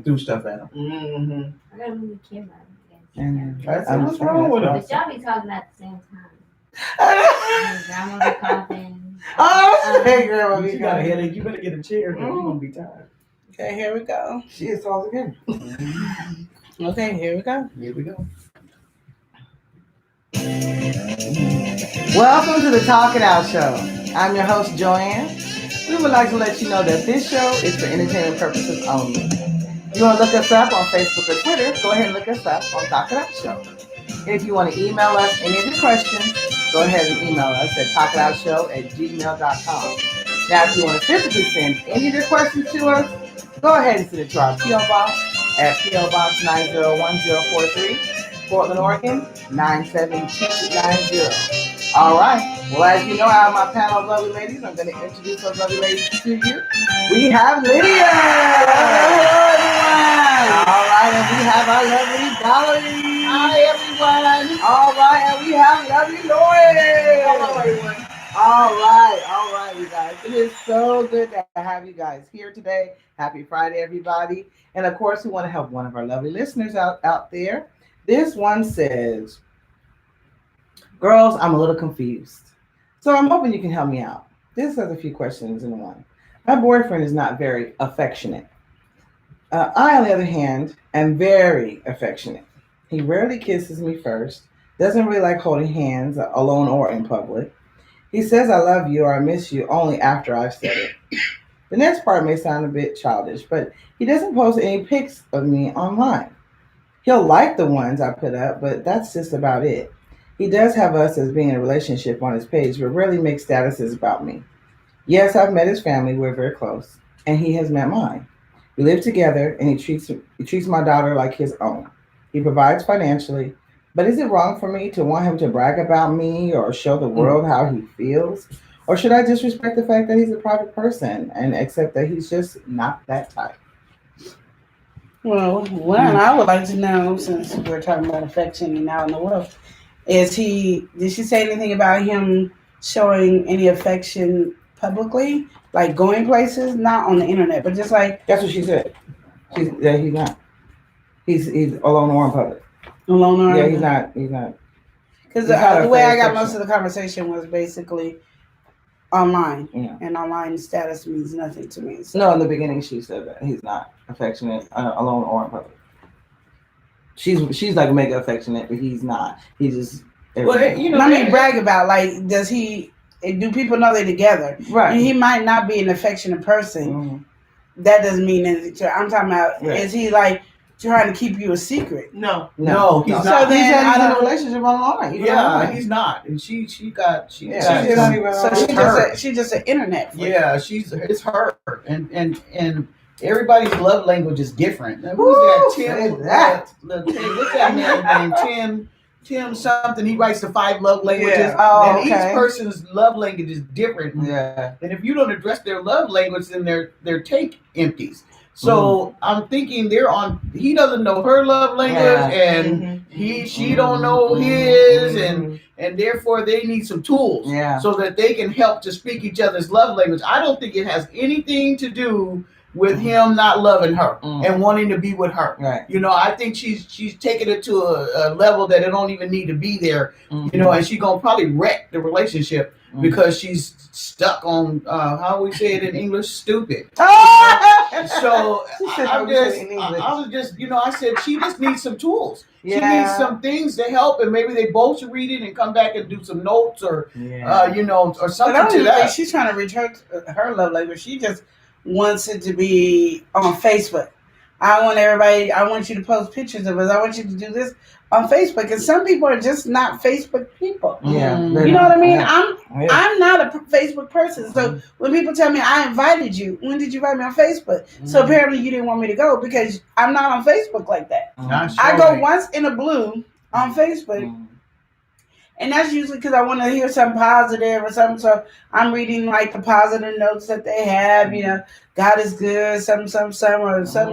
and threw stuff at him. I gotta move the camera. And what's wrong with But him? y'all be talking at the same time. Grandma be coughing. Oh, hey, Grandma, You got a headache. You better get a chair because you're gonna be tired. Okay, here we go. She is tall again. Okay, here we go. Here we go. Welcome to the Talk It Out Show. I'm your host, Joanne. We would like to let you know that this show is for entertainment purposes only. If you want to look us up on Facebook or Twitter, go ahead and look us up on Talk It Out Show. And if you want to email us any of your questions, go ahead and email us at talkitoutshow@gmail.com. Now, if you want to physically send any of your questions to us, go ahead and send it to our P.O. Box at P.O. Box 901043, Portland, Oregon 97290. All right. Well, as you know, I have my panel of lovely ladies. I'm going to introduce those lovely ladies to you. We have Lydia. Hello, everyone. All right, and we have our lovely Valerie. Hi, everyone. All right, and we have lovely Lori. Hello, everyone. All right, you guys. It is so good to have you guys here today. Happy Friday, everybody. And of course, we want to help one of our lovely listeners out there. This one says, girls, I'm a little confused. So I'm hoping you can help me out. This has a few questions in one. My boyfriend is not very affectionate. I, on the other hand, am very affectionate. He rarely kisses me first, doesn't really like holding hands alone or in public. He says I love you or I miss you only after I've said it. The next part may sound a bit childish, but he doesn't post any pics of me online. He'll like the ones I put up, but that's just about it. He does have us as being in a relationship on his page, but rarely makes statuses about me. Yes, I've met his family, we're very close, and he has met mine. We live together, and he treats my daughter like his own. He provides financially, but is it wrong for me to want him to brag about me or show the world how he feels? Or should I just respect the fact that he's a private person and accept that he's just not that type? Well, one, I would like to know, since we're talking about affection and out in the world, did she say anything about him showing any affection publicly? Like going places? Not on the internet, but just like... That's what she said. He's not. He's alone or in public. Alone or... Yeah, he's not. Because the way I got most of the conversation was basically online. Yeah. And online status means nothing to me. So. No, in the beginning she said that he's not affectionate, alone or in public. She's like mega affectionate, but he's not. He's just. Well, I mean, brag about, like, does he? Do people know they're together? Right. And he might not be an affectionate person. Mm-hmm. That doesn't mean anything to her. I'm talking about, is he like trying to keep you a secret? No, he's So not. then he's in a relationship online. Yeah, he's not, and she's just an internet freak. Yeah, it's her, and everybody's love language is different. Now, who's that? Tim. What's that man's name? Tim something. He writes the 5 love languages. Yeah. Oh, and okay. Each person's love language is different. Yeah. And if you don't address their love language, then their take empties. So I'm thinking he doesn't know her love language, and she don't know his, and therefore they need some tools so that they can help to speak each other's love language. I don't think it has anything to do with him not loving her and wanting to be with her. Right. I think she's taking it to a level that it don't even need to be there. And she's gonna probably wreck the relationship because she's stuck on how we say it in English, stupid. So I said she just needs some tools. Yeah. She needs some things to help, and maybe they both should read it and come back and do some notes or or something to that. She's trying to reach her love language. She just wants it to be on Facebook. I want you to post pictures of us. I want you to do this on Facebook. And some people are just not Facebook people. Yeah. You know what I mean? Yeah. I'm not a Facebook person. So when people tell me I invited you, when did you invite me on Facebook? So apparently you didn't want me to go because I'm not on Facebook like that. I go once in a blue on Facebook. And that's usually because I want to hear something positive or something. So I'm reading like the positive notes that they have. God is good, some, or some,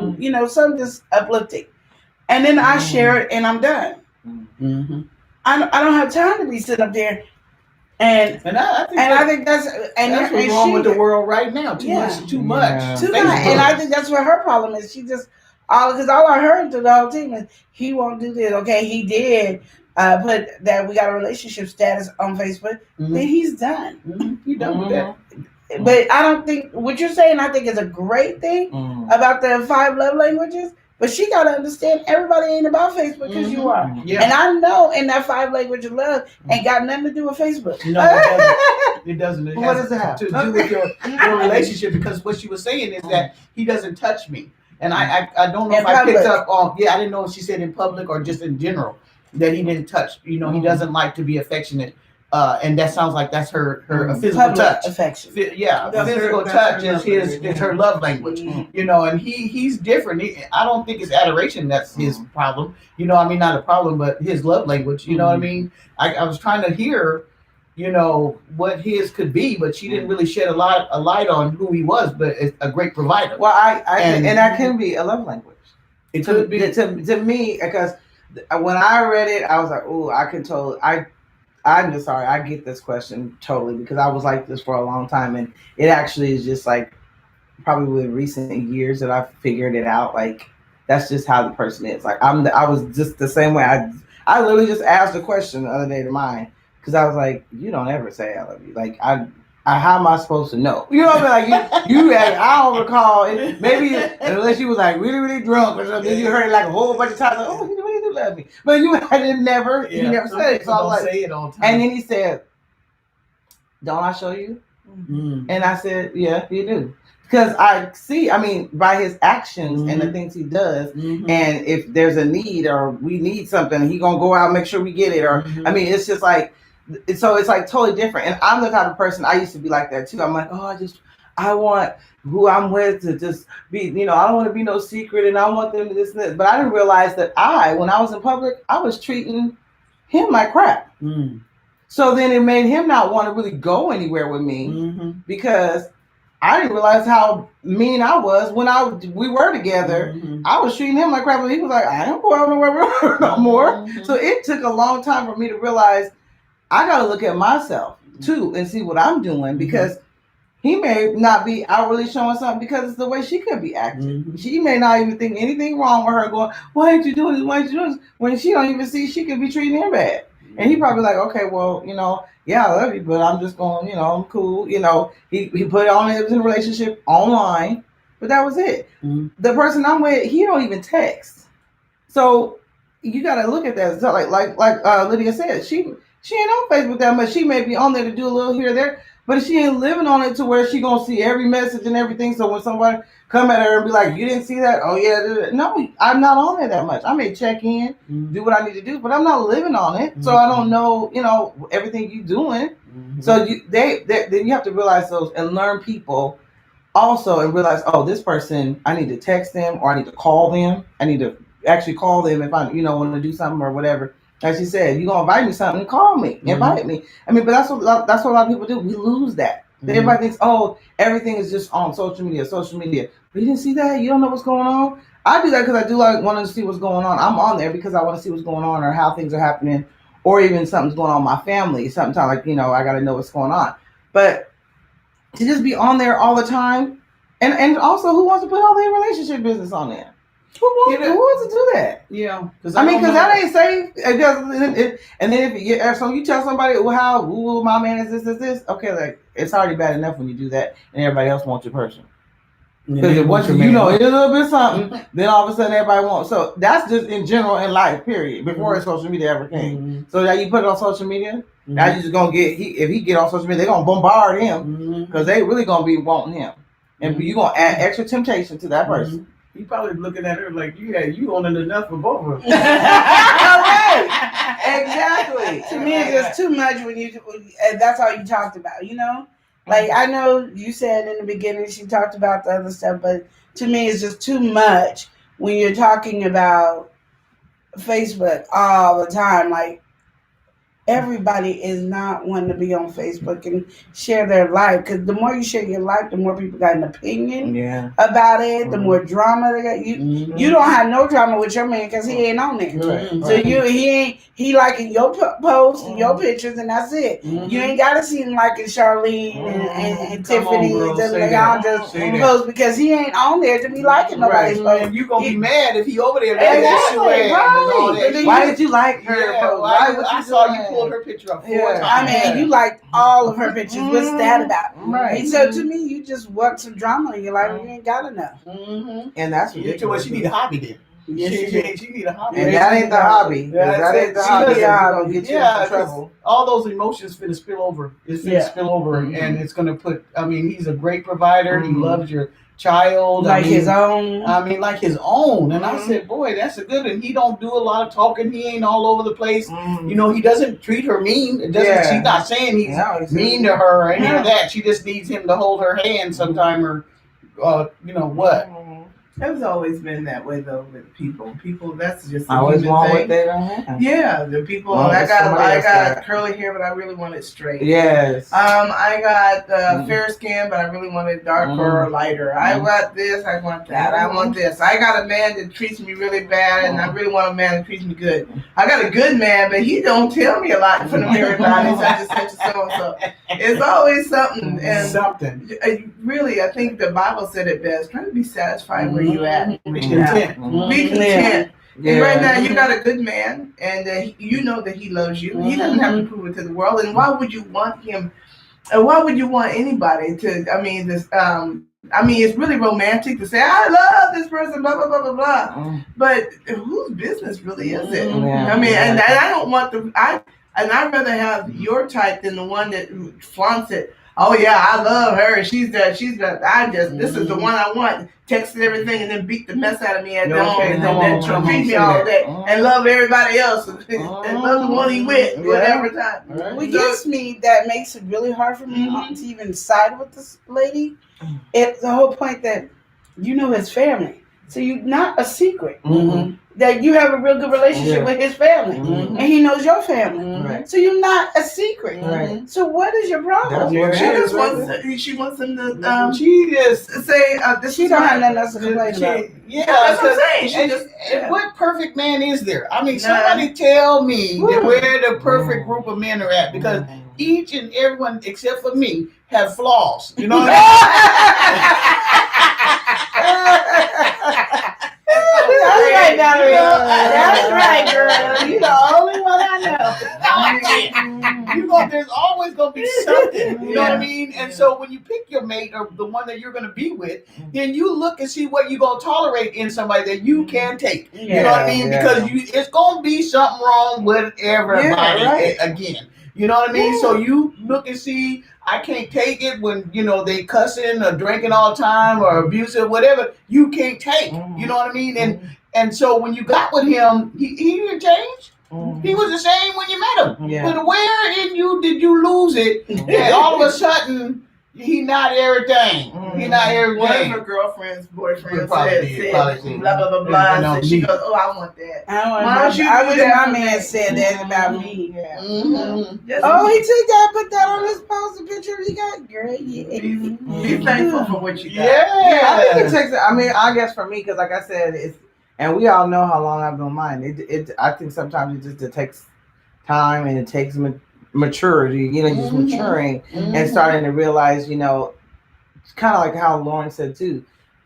some just uplifting. And then I share it and I'm done. I don't have time to be sitting up there. I think that's what's wrong with the world right now. Too much. And I think that's what her problem is. She just because all I heard through the whole team is he won't do this. Okay, he did put that we got a relationship status on Facebook. Mhm. Then he's done. You done with that? But I don't think what you're saying. I think is a great thing about the 5 love languages. But she got to understand everybody ain't about Facebook because you are. Yeah. And I know in that 5 language of love ain't got nothing to do with Facebook. No, it doesn't. It doesn't. It What has does it have? to do with your relationship, because what she was saying is that he doesn't touch me. And I don't know In if I picked public. up on, I didn't know if she said in public or just in general that he didn't touch. He doesn't like to be affectionate. And that sounds like that's her physical Public touch. affection. Yeah, physical touch is her love language. And he's different. I don't think it's adoration that's his problem. Not a problem, but his love language. You know what I mean? I was trying to hear, what his could be, but she didn't really shed a light on who he was. But it's a great provider. Well, and that can be a love language. It could be to me, because when I read it, I was like, oh, I can totally. I'm just sorry. I get this question totally because I was like this for a long time, and it actually is just like probably with recent years that I've figured it out. Like that's just how the person is. Like I was just the same way. I literally just asked a question the other day to mine because I was like, you don't ever say I love you. Like how am I supposed to know? You know what I mean? Like you I don't recall it. Maybe unless you was like really, really drunk or something. You heard it like a whole bunch of times. Like, oh, he really do love me. But he never said it. So I was like, say it all the time. and then he said, don't I show you? And I said, yeah, you do. Because I see, by his actions and the things he does, and if there's a need or we need something, he gonna go out and make sure we get it. Or it's just like, so it's like totally different. And I'm the type of person, I used to be like that too. I'm like, oh, I want who I'm with to just be, I don't want to be no secret, and I want them to this and that. But I didn't realize that when I was in public, I was treating him like crap. So then it made him not want to really go anywhere with me because I didn't realize how mean I was when we were together. I was treating him like crap, and he was like, I don't go out nowhere no more. So it took a long time for me to realize I got to look at myself too and see what I'm doing, because he may not be outwardly showing something because it's the way she could be acting. She may not even think anything wrong with her going, why ain't you doing this? Why ain't you doing this? When she don't even see she could be treating him bad. And he probably like, okay, well, yeah, I love you, but I'm just going, I'm cool. He put it on, it was in a relationship online, but that was it. The person I'm with, he don't even text. So you got to look at that. So like Lydia said, she ain't on Facebook that much. She may be on there to do a little here or there, but she ain't living on it to where she gonna see every message and everything. So when somebody come at her and be like, you didn't see that? Oh yeah, no, I'm not on there that much. I may check in, do what I need to do, but I'm not living on it. So I don't know, everything you doing. So then you have to realize those and learn people also and realize, oh, this person, I need to text them or I need to call them. I need to actually call them if I, want to do something or whatever. As she said, you gonna invite me something, call me, invite me. But that's what a lot of people do. We lose that. Everybody thinks, oh, everything is just on social media. But you didn't see that? You don't know what's going on? I do that because I do like wanting to see what's going on. I'm on there because I want to see what's going on or how things are happening, or even something's going on in my family. Sometimes I got to know what's going on. But to just be on there all the time, and also who wants to put all their relationship business on there? Who wants to do that? Yeah, because that ain't safe. And then if you tell somebody, well, my man is this, okay, like it's already bad enough when you do that, and everybody else wants your person. Because once it's a little bit something, then all of a sudden everybody wants. So that's just in general in life, period. Before social media ever came. So now you put it on social media. Now you just gonna if he get on social media, they're gonna bombard him because they really gonna be wanting him, and you gonna add extra temptation to that person. He probably looking at her like, you wanted enough for both of them. Exactly. To me, it's just too much and that's all you talked about, Like, I know you said in the beginning she talked about the other stuff, but to me, it's just too much when you're talking about Facebook all the time. Like, everybody is not wanting to be on Facebook and share their life. Because the more you share your life, the more people got an opinion about it. The more drama they got. You don't have no drama with your man because he ain't on there. So he liking your posts and your pictures, and that's it. You ain't got to see him liking Charlene and Tiffany and Alejandro's posts because he ain't on there to be liking nobody's posts. And you gonna be mad if he over there. Why did you like her post? I saw you pulled her picture up 4 times. I mean, you liked all of her pictures. What's that about? Right. And so to me, you just work some drama in your life. You ain't got enough. And that's ridiculous. She need a hobby then. Yes, she need a hobby. And that ain't the hobby. That ain't the hobby. Gonna get you in trouble. All those emotions finna spill over. It's finna spill over, and it's gonna put. I mean, he's a great provider. He loves your child like his own. I mean, like his own. And I said, boy, that's a good. And he don't do a lot of talking. He ain't all over the place. You know, he doesn't treat her mean. It doesn't. She's not saying he's mean to her or any of that. She just needs him to hold her hand sometime, or you know what. It's always been that way though with people. People, that's just a always want what they don't have. Yeah, the people. I got curly hair, but I really want it straight. Yes. I got fair skin, but I really want it darker or lighter. I got this. I want that. I want this. I got a man that treats me really bad, and I really want a man that treats me good. I got a good man, but he don't tell me a lot in front of everybody. So I just said to so and so. It's always something. And really, I think the Bible said it best. Try to be satisfied where you at. Be content. Be content. Yeah. And right now you got a good man, and you know that he loves you. He doesn't have to prove it to the world. And why would you want him? Why would you want anybody to? I mean, this. I mean, it's really romantic to say I love this person, blah blah blah blah blah. But whose business really is it? I mean, and I don't want and I'd rather have your type than the one that flaunts it. Oh yeah, I love her. She's that. This is the one I want. Texted everything and then beat the mess out of me at home and then treat me all day and love everybody else and love the one he with whatever time. What gets me that makes it really hard for me to even side with this lady. It's the whole point that you know his family, so you're not a secret. That you have a real good relationship with his family, and he knows your family. So you're not a secret. So what is your problem? She wants him to. She just say she don't have nothing else to complain about. Yeah, that's what I'm saying. And what perfect man is there? I mean, somebody tell me where the perfect group of men are at, because each and everyone except for me have flaws. You know what I mean? That's right, girl. You're the only one I know. You know, there's always gonna be something. You know what I mean? And so when you pick your mate or the one that you're gonna be with, then you look and see what you're gonna tolerate in somebody that you can take. You know what I mean? Because it's gonna be something wrong with everybody again. You know what I mean? So you look and see. I can't take it when, you know, they cussing or drinking all the time or abusive, whatever. You can't take. You know what I mean? And so when you got with him, he didn't change. He was the same when you met him. But where in you did you lose it? And all of a sudden, he not everything. He not everything. One of her girlfriend's boyfriend said blah blah blah blah. And she goes, "Oh, I want that." I wish my man said that about me. Oh, he took that, put that on his poster picture. He got great. Be thankful for what you got. I think it takes. I mean, I guess for me, because like I said, it's, and we all know how long I've known mine. I think sometimes it takes time and it takes maturity, you know, just maturing and starting to realize, you know, it's kind of like how Lauren said too,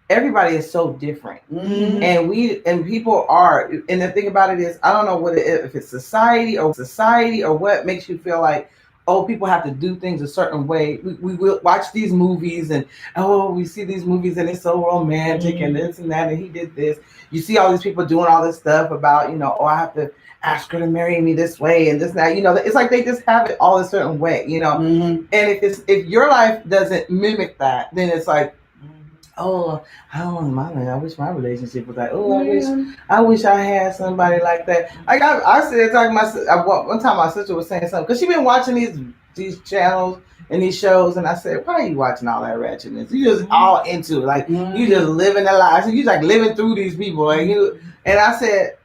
everybody is so different. And people are, and the thing about it is, I don't know what if it's society or what makes you feel like, oh, people have to do things a certain way. We will watch these movies and, oh, we see these movies and it's so romantic and this and that and he did this. You see all these people doing all this stuff about, you know, oh, I have to ask her to marry me this way and this and that. You know, it's like they just have it all a certain way, you know. And if your life doesn't mimic that, then it's like, oh, I don't want my life. I wish my relationship was like, oh, I wish I had somebody like that. I said, one time my sister was saying something because she been watching these channels and these shows, and I said, why are you watching all that ratchetness? You just all into it, like you just living the life. You like living through these people, like you. And I said,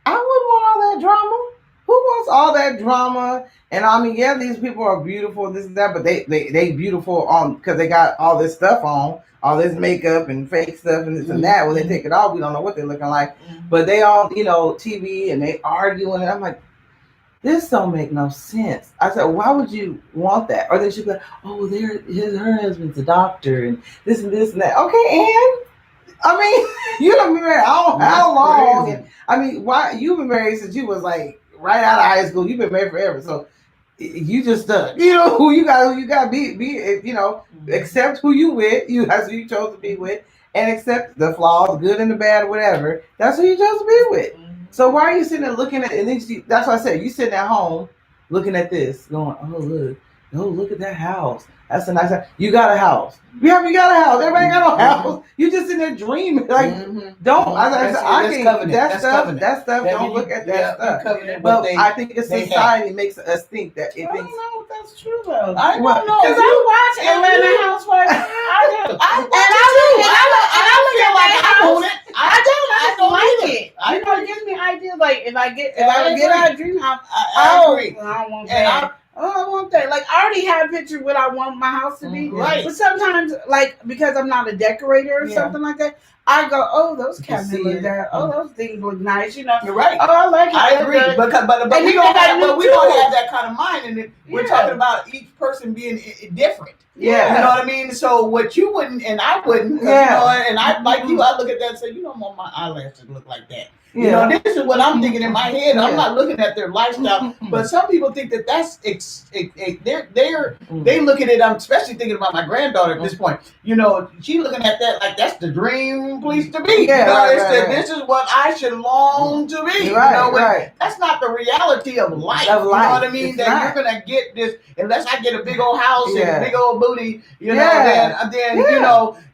I wouldn't want all that drama. who wants all that drama? And I mean, yeah, these people are beautiful, this and that, but they beautiful on because they got all this stuff on, all this makeup and fake stuff and this and that. When they take it off, we don't know what they're looking like. But they all, TV and they arguing, and I'm like, this don't make no sense. I said, why would you want that? Or they should be like, oh, her husband's a doctor and this and that. Okay, and I mean, you done been married how long? And, I mean, why you've been married since you was like right out of high school. You've been married forever, so you just stuck. Who you got be accept who you with. That's who you chose to be with, and accept the flaws, the good and the bad, whatever. That's who you chose to be with. So why are you sitting there looking at? And then that's what I said. You sitting at home looking at this, going, "Oh look at that house. That's a nice house. You got a house. Yeah, you got a house. Everybody got a house. You just in there dreaming. Like, don't. I think that stuff. Don't look at that stuff. But I think the society makes us think that it I thinks. don't know if that's true though. I don't know. Because I watch Atlanta Housewives. I do. And I look at like I don't like it. It gives me ideas. Like if I get out of dream house, I agree. I don't want that. I want that. Like I already have pictured what I want my house to be. Right. But sometimes, like because I'm not a decorator or something like that, I go, oh, those cabinets look good. Oh, those things look nice. You're right. Oh, I like it. I agree. But we don't have that kind of mind, and we're talking about each person being different. Yeah. You know what I mean? So what you wouldn't and I wouldn't, and I like you, I look at that and say, you don't want my eyelashes look like that. You know, this is what I'm thinking in my head. I'm not looking at their lifestyle, but some people think that that's they look at it. I'm especially thinking about my granddaughter at this point. She looking at that like that's the dream place to be. This is what I should long to be. That's not the reality of life. You know what I mean? That you're gonna get this unless I get a big old house and a big old booty.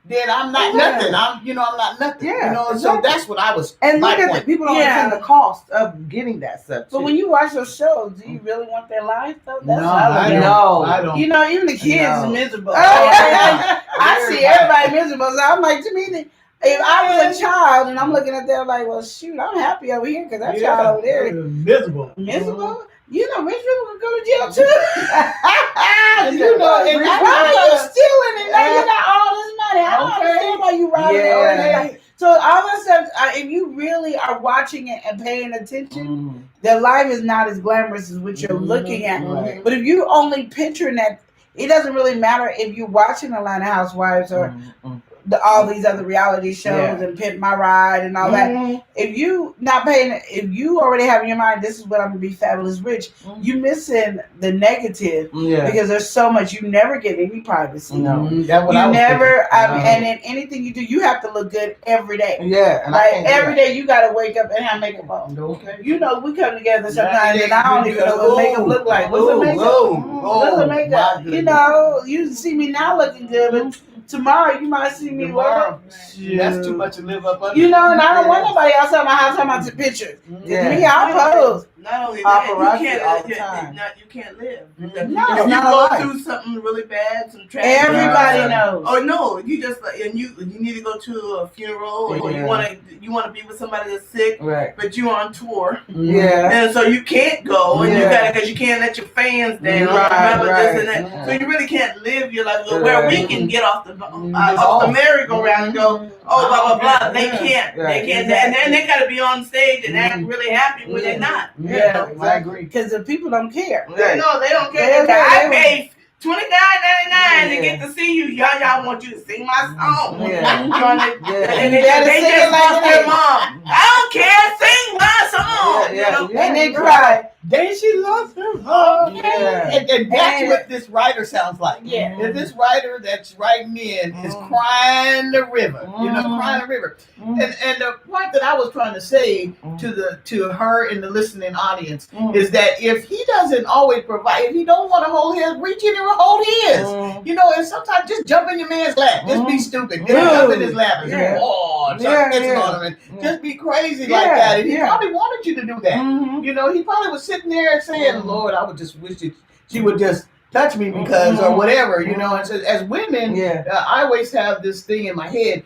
Then I'm not nothing. I'm not nothing. So that's what I was. And look at people don't understand the cost of getting that stuff. But when you watch those shows, do you really want their life though? That's I don't. Even the kids are miserable. I see everybody miserable. So I'm like, to me, if I was a child and I'm looking at them like, well, shoot, I'm happy over here because that child over there is miserable. Miserable. Rich people can go to jail too. And why are you stealing it? Now you got all this money. I don't understand why you robbing it. So all that stuff, if you really are watching it and paying attention, their life is not as glamorous as what you're looking at. Right. But if you only picturing that, it doesn't really matter if you're watching Atlanta Housewives or all these other reality shows and Pimp My Ride and all that. If you not paying, if you already have in your mind, this is what I'm gonna be fabulous rich, you missing the negative because there's so much. You never get any privacy. No, and then anything you do, you have to look good every day. Yeah, and like every day you gotta wake up and have makeup on. Okay. We come together sometimes and I don't even know what makeup look like. What's the makeup? You see me now looking good, but tomorrow you might see me that's too much to live up under. And I don't want nobody outside my house talking about the pictures. Me, I'll pose. Not only that, you can't live. No, if you go through something really bad, some tragedy, everybody knows. Oh no, you just and you need to go to a funeral, or you want to be with somebody that's sick, but you on tour, and so you can't go, and you got because you can't let your fans down. This and that. So you really can't live your life where we can get off the merry-go-round and go, blah blah blah. They can't, and then they got to be on stage and act really happy when they're not. Yeah, I agree. Because the people don't care. No, they don't care. I paid $29.99 to get to see you. Y'all want you to sing my song. And they just lost their mom. I don't care. Sing my song. And they cry. Then she lost her mom. And that's what this writer sounds like. And this writer that's writing in is crying the river. Crying the river. And the point that I was trying to say to her in the listening audience is that if he doesn't always provide, if he don't want to hold his, reach in and hold his. And sometimes just jump in your man's lap. Just be stupid. Just jump in his lap. Just be crazy like that. And he probably wanted you to do that. He probably was sitting there saying, Lord, I would just wish that she would just touch me because or whatever, And so as women, I always have this thing in my head.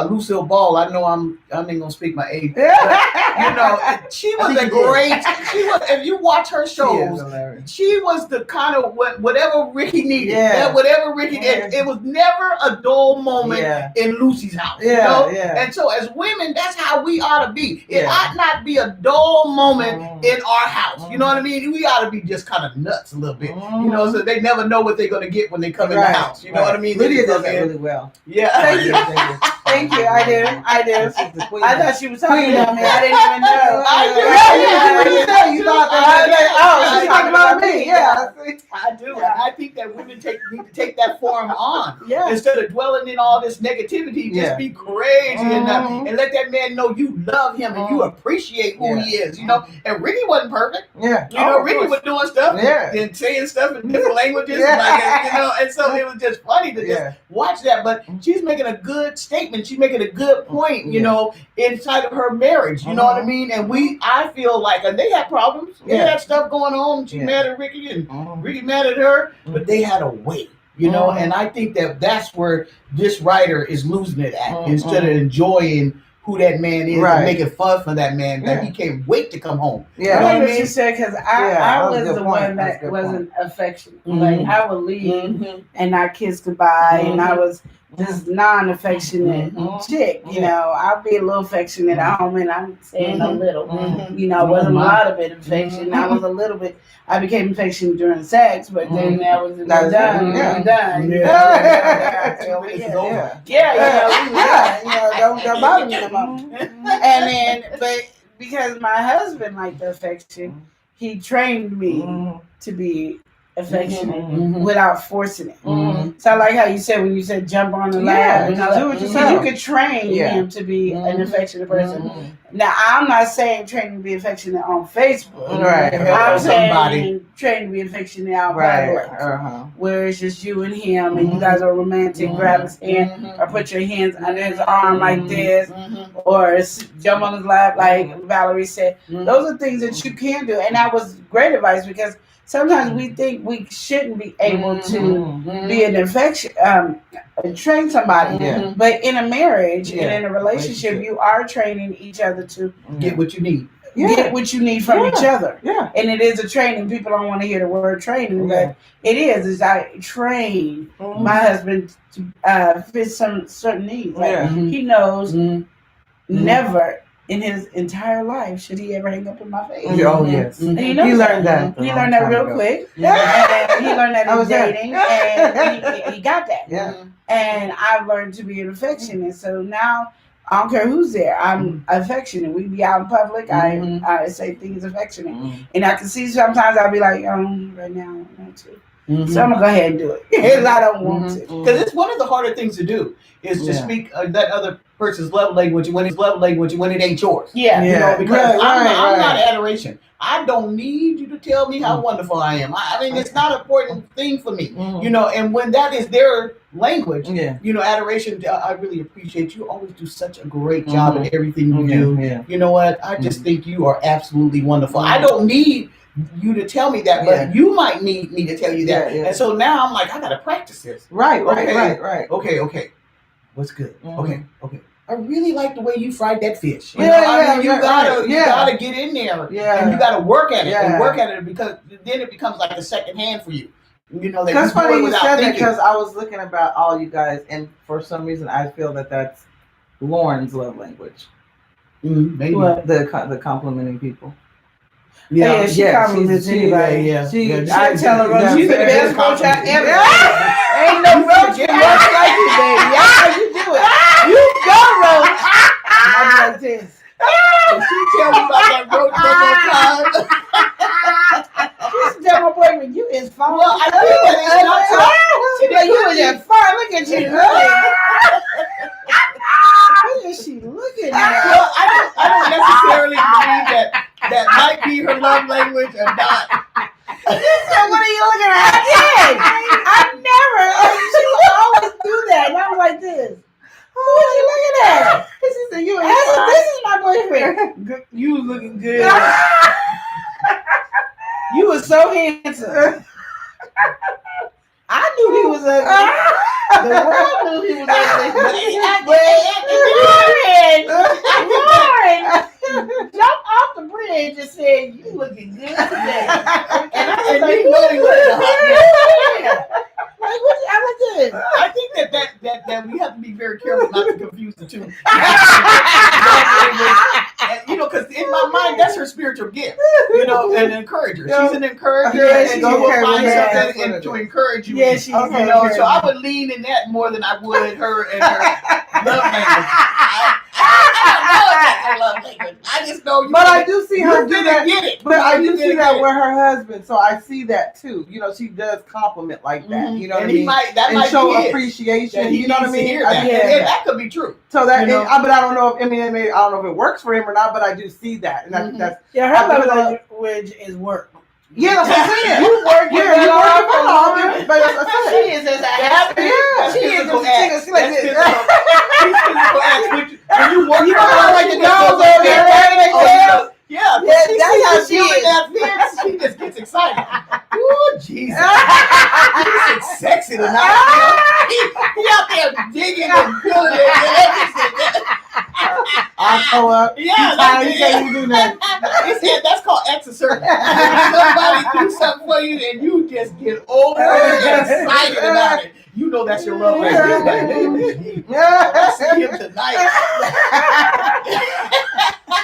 Lucille Ball. I know I ain't gonna speak my age. But, she was a great. She was. If you watch her shows, she was the kind of whatever Ricky needed. Yeah. Whatever Ricky did. It was never a dull moment in Lucy's house. And so as women, that's how we ought to be. It ought not be a dull moment in our house. You know what I mean? We ought to be just kind of nuts a little bit. So they never know what they're gonna get when they come in the house. You know what I mean? Lydia does that really well. Yeah. Thank you. I do. I thought she was talking about me. I didn't even know. You thought that. She's talking about me. Yeah. I do. I think that women need to take that form on. Instead of dwelling in all this negativity, just be crazy and let that man know you love him and you appreciate who he is. And Ricky wasn't perfect. Ricky was doing stuff and saying stuff in different languages. And so it was just funny to just watch that. But she's making a good statement. She's making a good point, inside of her marriage. You know what I mean? And I feel like they had problems. They had stuff going on. She mad at Ricky and Ricky mad at her, but they had a way. And I think that's where this writer is losing it at. Instead of enjoying who that man is and making fun for that man, that he can't wait to come home. I like what you said, because I was the one that wasn't affectionate. Like I would leave and not kiss goodbye, and I was this non-affectionate chick. I'll be a little affectionate at home, and I'm saying a little. Wasn't a lot of it affection. I was a little bit. I became affectionate during sex, but then that was done. Don't bother me no more. And then, but because my husband liked the affection, he trained me to be affectionate without forcing it. So I like how you said when you said jump on the lap and all that. You could train him to be an affectionate person. Now I'm not saying train to be affectionate on Facebook. I'm saying train to be affectionate out where it's just you and him and you guys are romantic, grab his hand or put your hands under his arm like this or jump on his lap like Valerie said. Those are things that you can do, and that was great advice because sometimes we think we shouldn't be able to be an affection, train somebody. But in a marriage and in a relationship, you are training each other to get what you need. Get what you need from each other. And it is a training. People don't want to hear the word training, but it is. Is I train my husband to fit some certain needs. Like he knows never in his entire life should he ever hang up in my face. Oh yes. And he learned that. He learned that real quick. And he learned that in dating, and he got that. And I've learned to be an affectionate. So now I don't care who's there. I'm affectionate. We be out in public. I say things affectionate, and I can see sometimes I'll be like, right now I don't want to. So I'm gonna go ahead and do it because I don't want to. Because it's one of the harder things to do is to speak that other person's love language when it's love language when it ain't yours. Because I'm not adoration. I don't need you to tell me how wonderful I am. I mean, it's not an important thing for me. And when that is their language, adoration. I really appreciate you. Always do such a great job at everything you do. You know what? I just think you are absolutely wonderful. I don't need you to tell me that, but you might need me to tell you that. And so now I'm like, I gotta practice this. Right. Okay. What's good? Okay. I really like the way you fried that fish. You gotta get in there, and you gotta work at it and work at it because then it becomes like a second hand for you. That's funny you said that because I was looking about all you guys, and for some reason I feel that's Lauren's love language. Maybe the complimenting people. She compliments anybody. I tell her she's the best roach I ever. Ain't no roach like you, baby. I know you do it. You go, roach. I be like this. And she tell me about that roach one more time. She used to tell my boyfriend, you is fine. Well, I think that it's not so. Today you is just fine. Look at you. What is she looking at? Well, I don't necessarily believe that might be her love language or not. So what are you looking at? I never. She would always do that, and I was like this. Who are you looking at? This is my boyfriend. You looking good. You were so handsome. I knew he was ugly. The world knew he was ugly. Lauren, jump off the bridge and said, "You looking good today." And I was like, he really was a hot man. like, what? I looked at it. I think that we have to be very careful not to confuse the two. And, because in my mind, that's her spiritual gift. An encourager. She's an encourager, Yeah, and she's she will okay find with that. something to encourage you. Yeah, she's okay, so I would lean in that more than I would her and her love language. I love language. I just know you. But I do see her do that. Get it. But I do see that with her husband, so I see that too. She does compliment like that. Mm-hmm. You know what I And mean? that might show be appreciation. He You know what I mean? Hear that. Yeah. That could be true. So that, but I don't know if I don't know if it works for him or not. But I do see that, and that's Yeah, her love language is work. yeah, that's what I'm saying. You work Yeah, your you butt work off your butt for off, Lauren. but that's what I'm She saying. is as a That's happy. that's She is physical just a chicken. acts. She like That's this. physical. She's physical acts. When you work You your know butt like off, the you just nose go over like there, that. like Oh, that. yeah, Yeah, she that's sees how the she human is. that fierce, she just gets excited. Ooh, Jesus. He's sexy tonight. He out there digging and feeling it. I throw up. Yeah, You can't even do nothing. that's called exercising. Somebody do something for you and you just get over and excited about it. You know that's your love language. I see him tonight.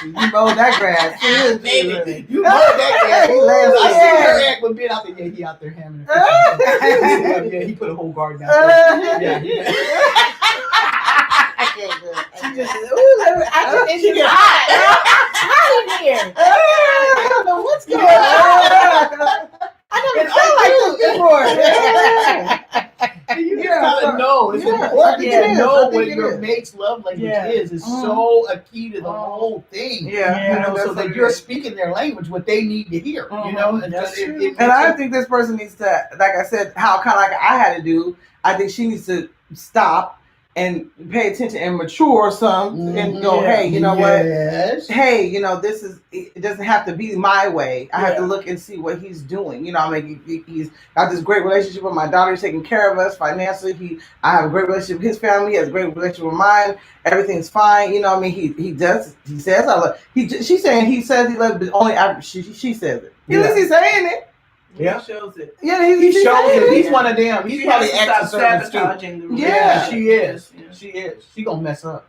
You mow that grass. Baby, you know that guy. He laughs. I see her act with Ben out there. Yeah, he out there hammering it. Yeah, he put a whole garden out there. Yeah. She just said, "Ooh, it's She get hot in here. I don't know what's going on. I never felt like this before." You gotta know. It's important to know what your mate's love language is. It's so a key to the whole thing. Yeah, so that you're speaking their language, what they need to hear. And And I think this person needs to, like I said, how kind of like I had to do. I think she needs to stop and pay attention and mature some and go, hey, you know what? Hey, this is, it doesn't have to be my way. I have to look and see what he's doing. He's got this great relationship with my daughter. He's taking care of us financially. I have a great relationship with his family. He has a great relationship with mine. Everything's fine. He says I love, she's saying he says he loves, but only after she says it. At least he's saying it. Yeah. He shows it. Yeah, he shows saying it. He's one of them. He's probably acting servants too. sabotaging the Yeah, she is. She is. She gonna mess up.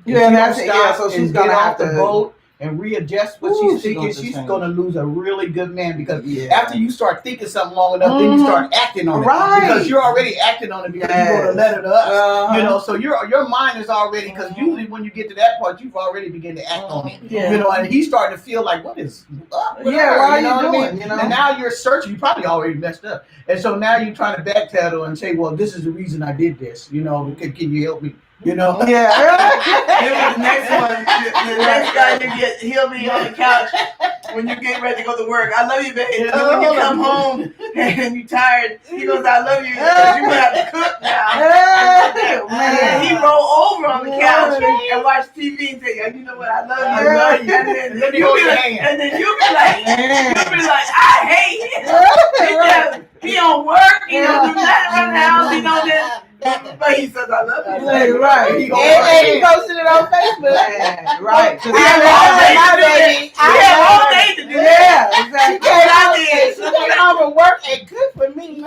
Yeah, If that's she it. don't Yeah, stop so she's and gonna get have off the to boat and readjust what Ooh, she's she thinking. gonna She's change. gonna lose a really good man because Yeah. after you start thinking something long enough, then you start acting on it. Right. Because you're already acting on it because you're gonna let it up. So your mind is already, because usually when you get to that part, you've already begun to act on it. Yeah. And he's starting to feel like, what is up with Yeah, her? why are you know you what doing, I mean? you know? And now you're searching. You probably already messed up, and so now you're trying to backpedal and say, well, this is the reason I did this. Can you help me? Yeah. Then the next one, the next guy he'll be on the couch when you get ready to go to work. I love you, baby. And when you come home and you tired, he goes, I love you because you have to cook now. And then he roll over on the couch and watch TV and say, you know what, I love you. I love you. And then Let me you'll hold be your like, hand. and then you'll be like, I hate him. He don't work, he don't do nothing around the house, he don't this. But he says, I love you. Right. And he posted it on Facebook. Yeah, right. We have all day to do that. We have all day to do that. Yeah, exactly. She came home from work and good for me. She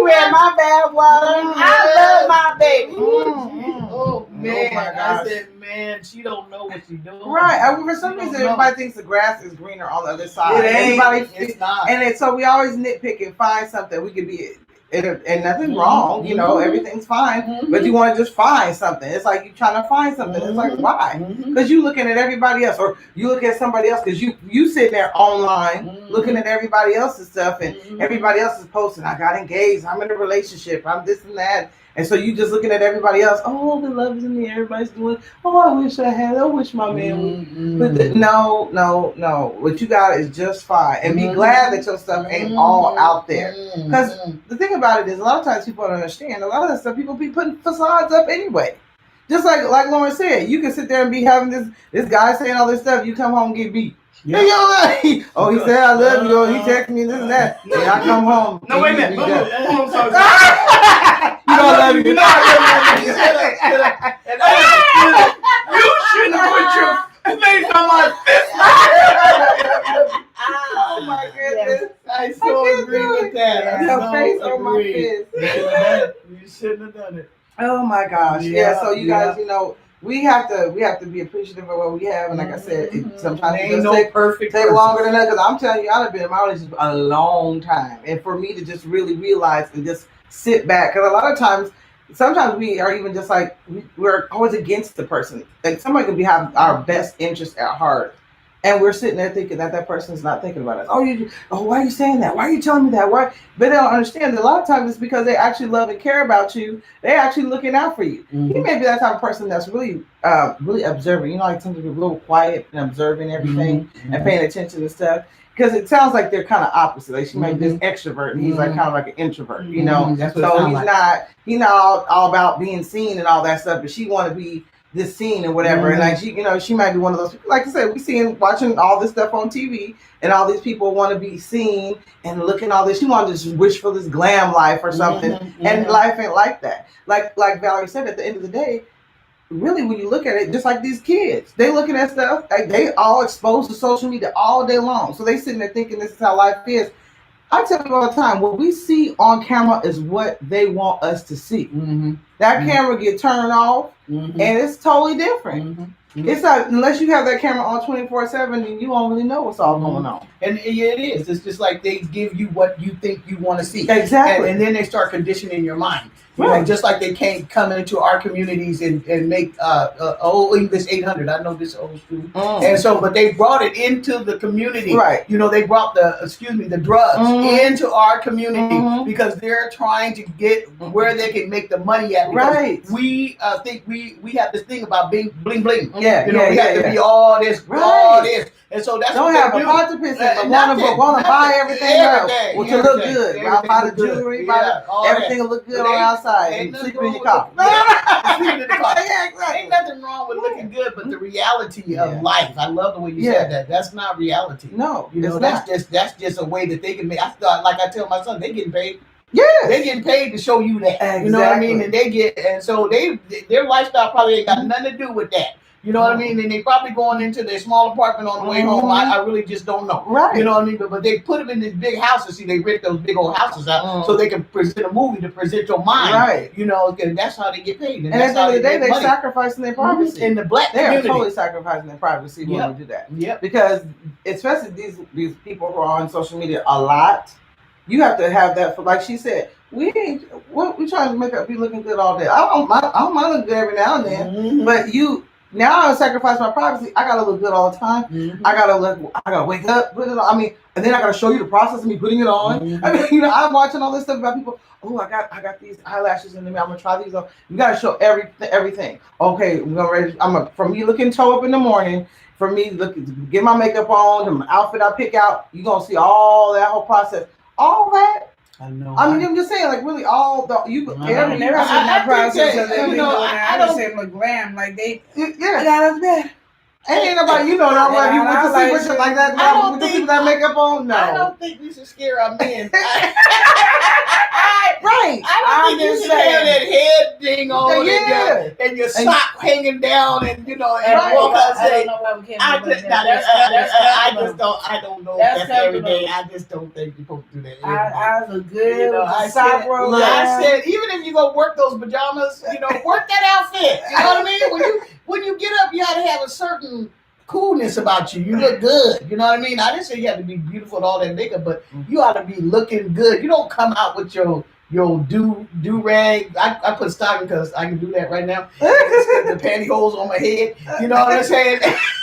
read my bad water. I love my baby. Oh man! Oh, my I gosh. said, man, she don't know what she's doing. Right. For some reason, everybody thinks the grass is greener on the other side. It ain't. Everybody, It's not. and so we always nitpick and find something. We could be, and nothing wrong, everything's fine. But you want to just find something. It's like you're trying to find something. It's like, why? Because you looking at everybody else, or you look at somebody else, because you sitting there online looking at everybody else's stuff, and everybody else is posting, I got engaged, I'm in a relationship, I'm this and that. And so you just looking at everybody else. Oh, the love is in the air. Everybody's doing. Oh, I wish I had. I wish my man would. But no. What you got is just fine. And be glad that your stuff ain't all out there. Because the thing about it is, a lot of times people don't understand. A lot of that stuff people be putting facades up anyway. Just like Lauren said, you can sit there and be having this guy saying all this stuff. You come home and get beat. Yeah. And he said I love you. He texted me this and that. And I come home. No, wait a minute. You I'm sorry. know I love you. You know I love you. You shouldn't have put your face on my fist. Oh my goodness. I so agree with that. I Your so face on my agree. fist. You shouldn't have done it. Oh my gosh. Yeah. Yeah, So you guys, we have to be appreciative of what we have. And like I said, sometimes There it ain't does no perfect take person. longer than that. Because I'm telling you, I've been in my relationship a long time. And for me to just really realize and just sit back. Because a lot of times, sometimes we are even just like, we're always against the person. Like somebody could have our best interest at heart. And we're sitting there thinking that person's not thinking about us. Why are you saying that? Why are you telling me that? Why? But they don't understand that a lot of times it's because they actually love and care about you. They're actually looking out for you. Mm-hmm. You may be that type of person that's really, really observing. Like somebody be real quiet and observing everything and paying attention to stuff. Because it sounds like they're kind of opposite. Like she might be this extrovert and he's like kind of like an introvert, That's what it So sounds he's not all about being seen and all that stuff, but she want to be this scene and whatever. And like she might be one of those people. Like I said, watching all this stuff on TV and all these people want to be seen and looking all this. She want to just wish for this glam life or something. And life ain't like that. Like Valerie said, at the end of the day, really, when you look at it, just like these kids, they looking at stuff, like they all exposed to social media all day long. So they sitting there thinking this is how life is. I tell you all the time, what we see on camera is what they want us to see. That camera get turned off, and it's totally different. It's like, unless you have that camera on 24/7, and you don't really know what's all going on. And yeah, it is. It's just like they give you what you think you want to see. Exactly. And then they start conditioning your mind. Right. Just like they can't come into our communities and make old English 800. I know this old school. And so, but they brought it into the community. Right. They brought the drugs into our community because they're trying to get where they can make the money at. Right. We think we have this thing about being bling bling. Yeah. We have to be all this, all this. And so that's don't what have they a do. pot to piss in, but want to buy everything else to look good. Buy the jewelry, everything will look good on the outside. And sleep in your car. Sleeping in the car. Ain't nothing wrong with looking good, but the reality of life. I love the way you said that. That's not reality. No, that's just a way that they can make. I tell my son, they getting paid. Yeah, they getting paid to show you that. Exactly. You know what I mean? And so their lifestyle probably ain't got nothing to do with that. You know what I mean? And they probably going into their small apartment on the way home. I really just don't know. Right. You know what I mean? But they put them in these big houses. See, they rent those big old houses out so they can present a movie to present your mind. Right. And that's how they get paid. And at the end of the day, they're sacrificing their privacy. In the black they community. are totally sacrificing their privacy when they do that. Yep. Because especially these people who are on social media a lot, you have to have that for, like she said, we trying to be looking good all day. I don't mind looking good every now and then, but now I sacrifice my privacy. I gotta look good all the time. I gotta wake up, put it on. I mean, and then I gotta show you the process of me putting it on. I mean, I'm watching all this stuff about people. Oh, I got these eyelashes in me. I'm gonna try these on. You gotta show everything. Okay, from me looking toe up in the morning, for me get my makeup on, the outfit I pick out. You gonna see all that whole process, all that. I know. I mean, I'm just saying, like, really, all the I've never seen that process of them doing that. I don't say look glam like they. Yeah. Got us bad. Ain't nobody, not like you went to see with shit like that. I don't with think the people that makeup on. No, I don't think we should scare our men. Right. I don't think you should have that head thing on and your sock hanging down and walk outside. I don't know if that's every day. I just don't think you're supposed to do that. I was a good sock roll. I said, even if you go work those pajamas, work that outfit. You know what I mean? When you get up, you got to have a certain coolness about you. You look good. You know what I mean? I didn't say you have to be beautiful and all that makeup, but you ought to be looking good. You don't come out with your do rag. I put stocking because I can do that right now. The pantyhose on my head. You know what I'm saying?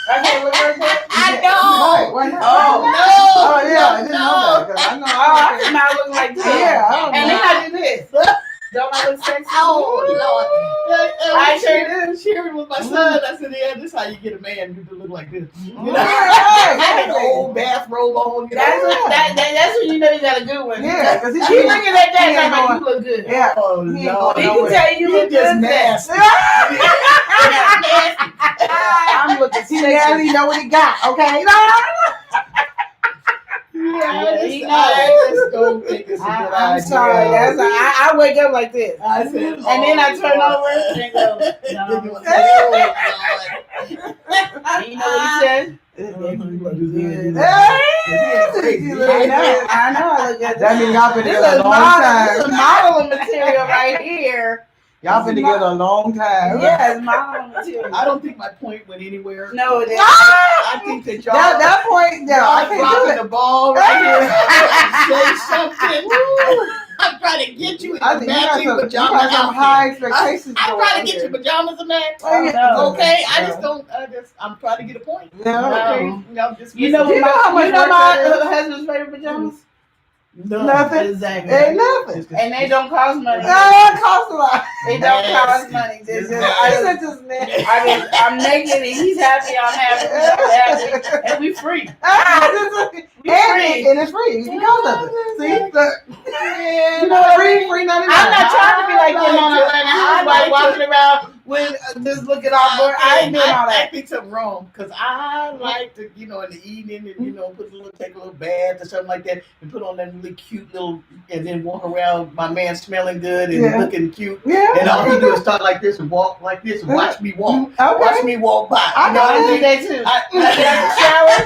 I know. Why not? Oh no! Oh yeah, I didn't know that. I know. I come out looking like this. Yeah, and then I do this. Don't I look sexy? Oh Lord! I sure do. Sharing with my son. I said, "Yeah, this is how you get a man to look like this." Right. An old bathrobe on. That's when you know you got a good one. Yeah, because he's looking at that like you look good. Yeah. Oh no! He can tell you look just good. nasty. I'm looking sexy. He know what he got. Okay. I just don't think it's a good idea. I'm sorry. That's I wake up like this. I said, And then I turn over and go, no. And you know what he said? I know. I look good. That means y'all been This together is a long time. modeling material right here. Y'all been together a long time. Yes, modeling material. I don't think my point went anywhere. No, it isn't. I think that y'all. That point, no, I y'all can't dropping do the ball right here. Say something. I'm trying to get you in I the think you got matching some, pajama some outfit. high expectations. I'm trying to get your pajamas a match. Oh, no. Okay, I just don't. I'm trying to get a point. Yeah. Okay, y'all just You know You know how much work my that is? husband's favorite pajamas? Nothing. Exactly. Ain't nothing. And they don't cost money. It costs a lot. They don't cost money. It's just, I'm naked and he's happy. I'm happy. We're happy, and we free. And it's free because of it. See, You know what I mean? free 99. I'm not trying to be like them on Atlanta I House, like walking around with just looking all bored. I ain't doing all I that. think something wrong because I like to, in the evening, and take a little bath or something like that, and put on that really cute little, and then walk around. My man smelling good and looking cute, and all he do is start like this and walk like this and watch me walk. Okay. Watch me walk by. I know I what do that too. I get out the shower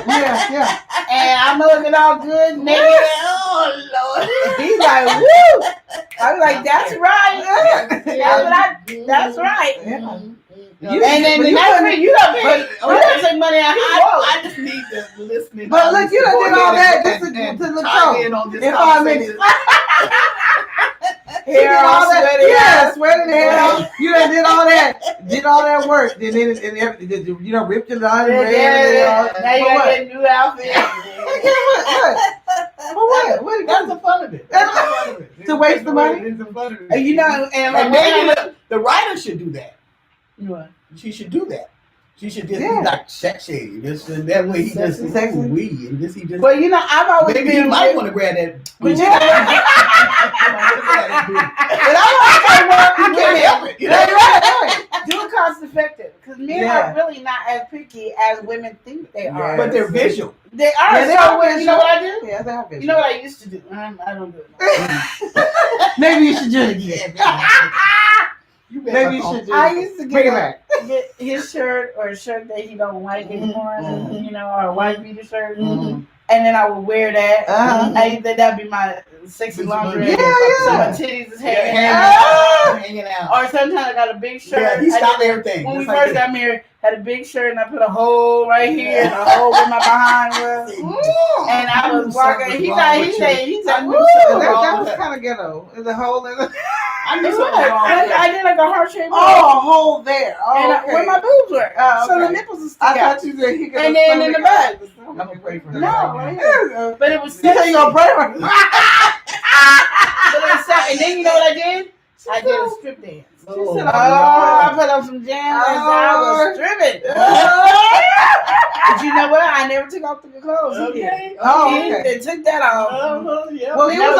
Yeah. and I'm looking all good, naked. Oh Lord! He's like, woo! I'm like, that's right. That's right. Yeah. And then the next thing you don't take money out. I just need to listen. But look, you done did all that just to look cool in 5 minutes. Hair all sweaty. Yeah, sweating the hair out. You done did all that work. Then ripped your line. Now you gotta get a new outfit. What? That's the fun of it. To waste the money? It's the fun of it. And maybe the writer should do that. What? She should do that. She should just be Yeah. like sexy. This and that way he Sexy, just sexy. we and this he just. Well, I've always Maybe been. you might want to grab that. But you can't help it. Do it cost effective because men are really not as picky as women think they are. But they're visual. They are. Yeah, they so are when, you know what I do? Yeah, they are visual. You know what I used to do? I don't do it. Maybe you should do it again. Maybe you should do it. I used to Bring it back. get his shirt or a shirt that he don't like anymore, or a white beater shirt, and then I would wear that. I think that'd be my sexy lingerie. Yeah. So my titties is hanging out. Or sometimes I got a big shirt. Yeah, he stopped everything. When we first got married, had a big shirt and I put a hole right here and a hole where my behind was. And I was walking. He said, "Woo!" That was kind of ghetto. There's a hole in the. I knew something wrong. I did like a heart shape. Oh, a hole there. Oh, and where my boobs were. Oh, So the okay. nipples was I stick out. thought you said he could. And then in the back. I'm gonna pray for her. No, right here. But it was You say you gonna pray for him? And then you know what I did? I did a strip dance. Oh, I put on some jams and I was stripping. But you know what? I never took off the clothes. Okay. They took that off. Yeah. Well, it was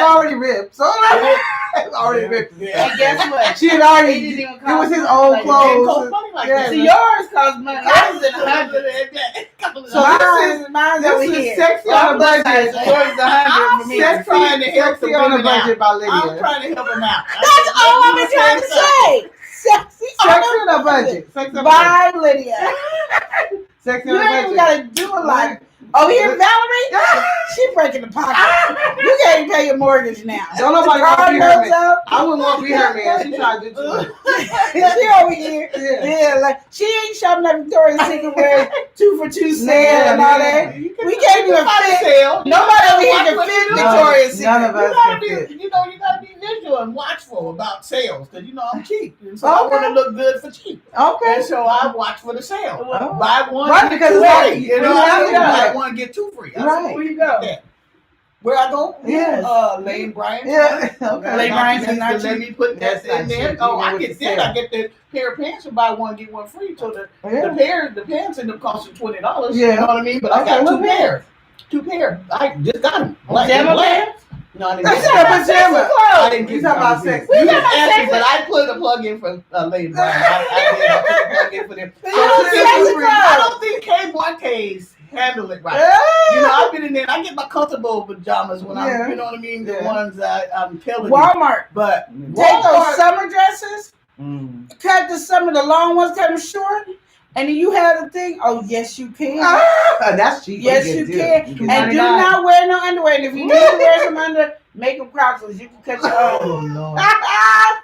already ripped. So it was already ripped. And guess what? She had It already. didn't even It cost was his money own like clothes. Cost money like Yeah. that. See, yours cost money. I was in $100. So mine's over This is here. sexy on a budget. Yours is $100 for me. I'm trying to help the Sexy on a women out. budget by I'm Lydia. trying to help them out. That's all I've been trying to say. Sexy Sexy on a budget. Sexy on a budget. Bye, Lydia. Sexy You on a ain't even budget. gotta do a lot. Oh, here, Valerie? She breaking the pocket. You can't even pay your mortgage now. Don't nobody Car want to be her notes man. up. I wouldn't want to be her man. She tried to do too much. She over here. Yeah. Yeah, like she ain't shopping at Victoria's Secret where 2 for $2 sale and all that. We can't even fit. Nobody over here can fit Victoria's Secret. None of us can fit. You gotta be visual and watchful about sales because I'm cheap, and so I want to look good for cheap. Okay. And so I watch for the sale. Oh. Buy one, Right, get because two it's free. like- You know, when you have buy it. one get two free. Right. Where you go? Where I go? Yes. Lane Bryant. Yeah. Okay. Lane Bryant's is not Let me put that That's not in there. cheap, Oh, even I with get the that. sale. I get the pair of pants and buy one get one free. So the Yeah. pants end up costing $20. Yeah. You know what I mean? But I Okay, got what two pairs. Two pair. I just got them. Pajama pants? No, I didn't That's get not them. pajama. I didn't You get talking about them. sex. You We just talking about asked me, sex. but I put a plug in for Lady Brown. I put a plug in for them. You don't I sexy don't think K1Ks handle it right. Yeah. You know, I've been in there. And I get my comfortable pajamas when Yeah. I'm, you know what I mean. The Yeah. ones I'm telling you. Walmart. But Take those summer dresses, Mm. cut the long ones, cut them short, and then you have the thing. Oh, yes, you can. That's cheap. Yes, you can. And do not wear no underwear. And if you need to wear some under, make them Crocs so you can cut your own. oh Lord,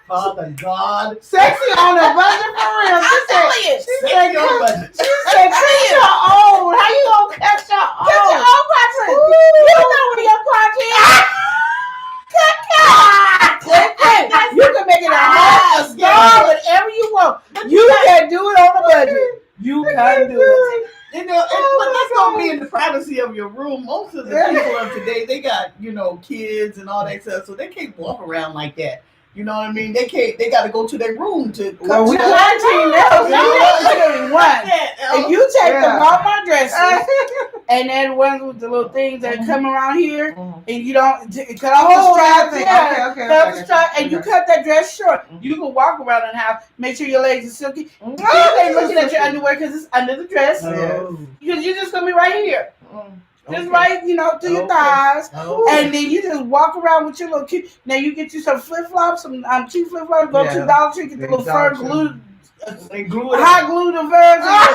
Father God, Sexy on a budget for real. She sexy said, on budget. Say, cut your own. How you gonna cut your own? Cut your own crotch. You don't know where your crotch is. Cut. You can make it a whole star, whatever you want. You can do it on a budget. You can do it. You know, but that's gonna be in the privacy of your room. Most of the people of today, they got, you know, kids and all that stuff, so they can't walk around like that. You know what I mean? They can't. They got to go to their room to. Well, we quarantine now. If you take the Walmart dresses and then ones with the little things that come around here, and you don't cut off the strap, cut off the strap, and you cut that dress short, you can walk around in the house. Make sure your legs are silky. You ain't looking at your underwear because it's under the dress. Because you're just gonna be right here. Just right, you know, to your thighs, and then you just walk around with your little cute. Now you get you some flip flops, some cheap flip flops. Go to Dollar Tree, get the little fur glue, hot glue the furs. Flip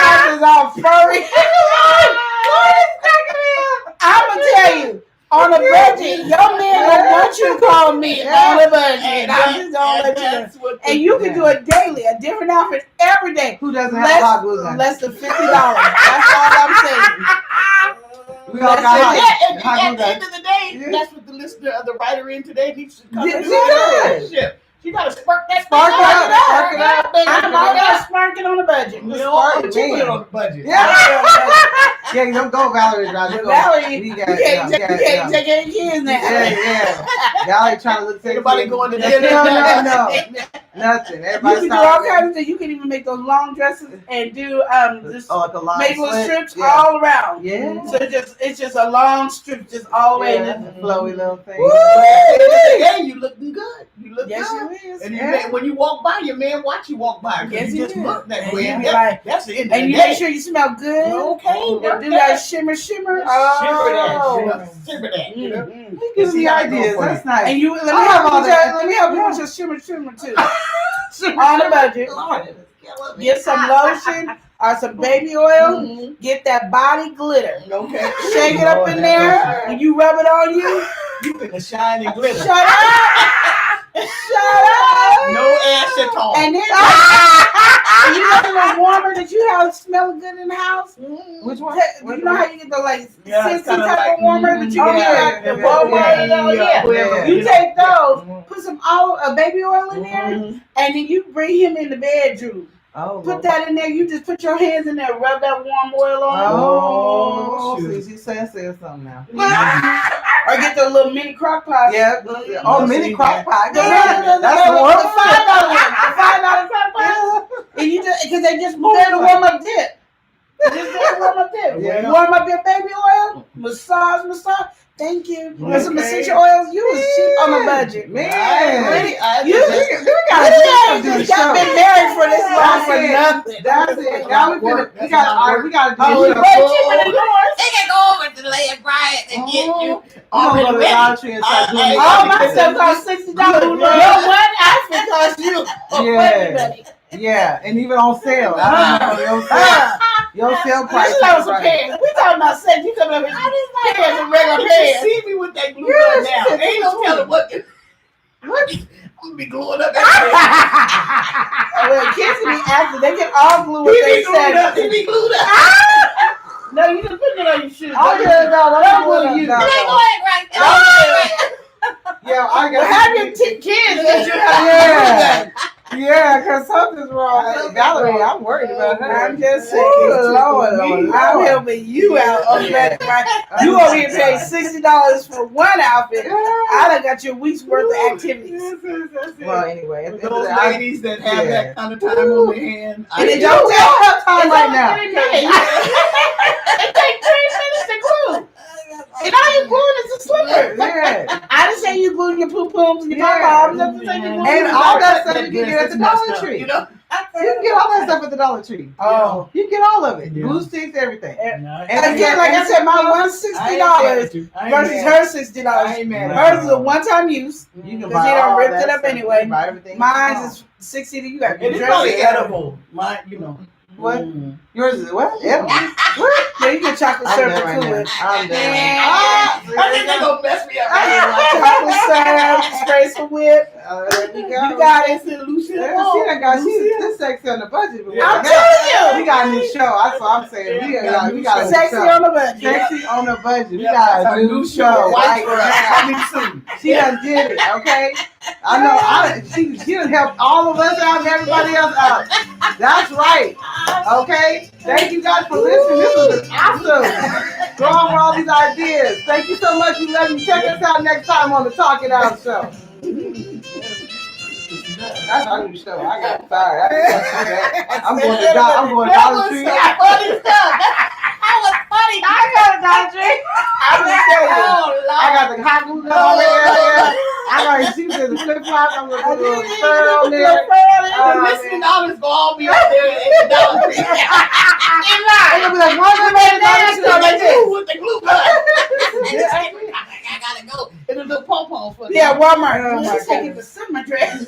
flops is all furry. I'm gonna tell you, on a budget, your man don't want you to call me on a budget. I'm just gonna let you know. And you can do it daily, a different outfit every day. Who doesn't have hot glue on? Less than $50. That's all I'm saying. We all got At the end of the day, that's what the listener of the writer in today needs to come to do. She You gotta spark that Spark it up, spark it up. I'm always sparking on the budget. You know, put it on the budget. Yeah, don't go Valerie. Valerie, you can't take any kids now. Yeah. Valerie trying to look sexy. Everybody going to dinner. No. Nothing. You Everybody can do all kinds of things. You can even make those long dresses and do just make little strips all around. Yeah. So it's just a long strip just all the way. Flowy little thing. Yeah, you looking good. You look Yes, good. you is. And you man, when you walk by, your man watch you walk by. Yes, you just look that and way. you be like, That's the end of and the you day. make sure you smell good. Okay. And do that shimmer. Shimmer that. Shimmer that. You know? Mm-hmm. He gives me ideas. That's nice. And you let me help you with your shimmer too. On the budget. Get some lotion or some baby oil. Mm-hmm. Get that body glitter. Okay. Shake it up in there. When you rub it on you, You finna shine and glitter. shut up. Shut up. No ass at all. And then and you got a little warmer that you have smelling good in the house. Which one? You know how you get the like Yeah, it's 60 kinda type like, of warmer that you get at the Walmart? Yeah. You take those, put some baby oil in there, and then you bring him in the bedroom. Oh, Put that in there. You just put your hands in there, rub that warm oil on. Oh, shoot. she said something now. Or get the little mini crock pot. Yeah. Oh, mini crock pot. The That's the $5 one. one. The $5 crock pot. And you just because they just there to warm up dip. Just there to warm up dip. Yeah. Warm up your baby oil. Massage. Thank you. With some essential oils. You was cheap on the budget. Man, You got been married for this long for nothing. That's it. Now we gotta do Oh, this. way cheaper than yours. They can go over to the Lady Bryant and get you. I'm gonna go to Dollar Tree and start doing All my stuff costs $60. Your one outfit costs you. Yeah, and even on sale. Your sale price. We talking about sex. You coming up with pants and regular You pants. see me with that glue gun now. Ain't no telling what. I'm gonna be gluing up everything. Well, kids can be active. They can all glue what they say. He be glued up. No, you just put it on your shoes. Oh yeah, Don't glue you. They go ahead right there. Yeah, I Well, got. have your kids that you have. Yeah, because something's wrong. Valerie, I'm worried about her. I'm just saying. Ooh, Lord. I'm helping you out on that. You over here paying $60 for one outfit. I done got your week's worth of activities. Well, anyway, at the end of Those the day, ladies that have that kind of time on their hand. And it you don't don't have time right now. It takes 3 minutes to glue. And all you gluing is a slipper. Yeah. I didn't say you gluing your poo-pooms and your pom-poms. And all that stuff you can get at the Dollar Tree. You know? You can get all that stuff at the Dollar Tree. Oh. You can get all of it. Yeah. Glue sticks, everything. And again, like I said, my $160 versus her $60. I ain't mad at Hers is a one-time use. You can Because buy he done all ripped that it up stuff. anyway. You can buy everything. Mine is 60. You got It is dress probably it. edible. Mine, you know. What? Mm. Yours is what? Edible? What? Yeah, you get chocolate I'm syrup done to right cool now. it. I'm done. Ah, I think they're gonna mess me up. Chocolate syrup, spray some whip. There we go. You got it. Lucille. Yeah, see that guy? She's this sexy on the budget. But Yeah. I'm telling we got a new show. That's what I'm saying. We got you. a new Sexy show. on the budget. Sexy on the budget. We Yeah, got that's a new show. White Right girl now. coming soon. She done did it, okay? I know. She done helped all of us out and everybody else out. That's right. Okay? Thank you guys for listening. This was awesome. Go on with all these ideas. Thank you so much. We love you. Check us out next time on the Talk It Out Show. That's our new show. I got tired. I'm going to Dollar Tree. Funny stuff. That was funny. I got a Dollar Tree. I'm just saying. I got the hot glue gun on there. I got your shoes and the flip flops. I'm going to put a little fur on there. The listening dollars go all be up there in the Dollar Tree. I'm going to be like, why am I Like this? with the glue gun. I gotta go. And a little pom-pom for Yeah, Walmart. Oh, my She's taking goodness. the summer dress.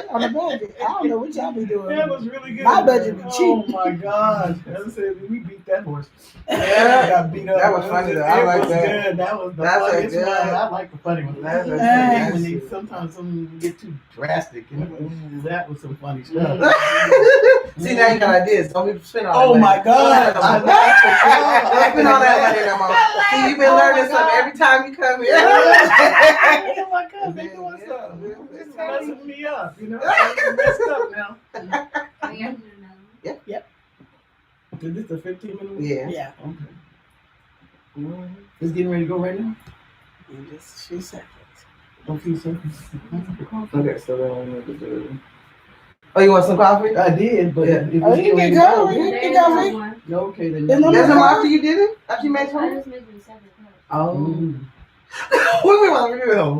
On the budget. I don't know what y'all be doing. That was really good. My budget be cheap. Oh my gosh. As I said, we beat that horse. Yeah. Got beat up. That was funny though. I It like was that. good. That was the That's a funniest good- one. I like the funny ones. That's a Nice. When they sometimes some get too drastic. You know? That was some funny stuff. See, now you got ideas. Don't be spend all that Oh money. my God. I Don't spend all that money no more. See, you've been learning something every time you come here. Oh my God, they doing stuff. It's messing me up, you know. I'm messed up now. Oh, yeah, you know. Is this a 15-minute? Yeah. Yeah. Okay. It's getting ready to go right now. In just a few seconds. A few seconds. Okay, so then we need to do. Oh, you want some coffee? I did, but Yeah. if Oh, it's you getting can ready to go. go, You There can is go. no Rick. more. okay, then. There's no There's more some coffee? after you did it? After you made I some? just making separate cups. Oh. Mm. Wait, oh.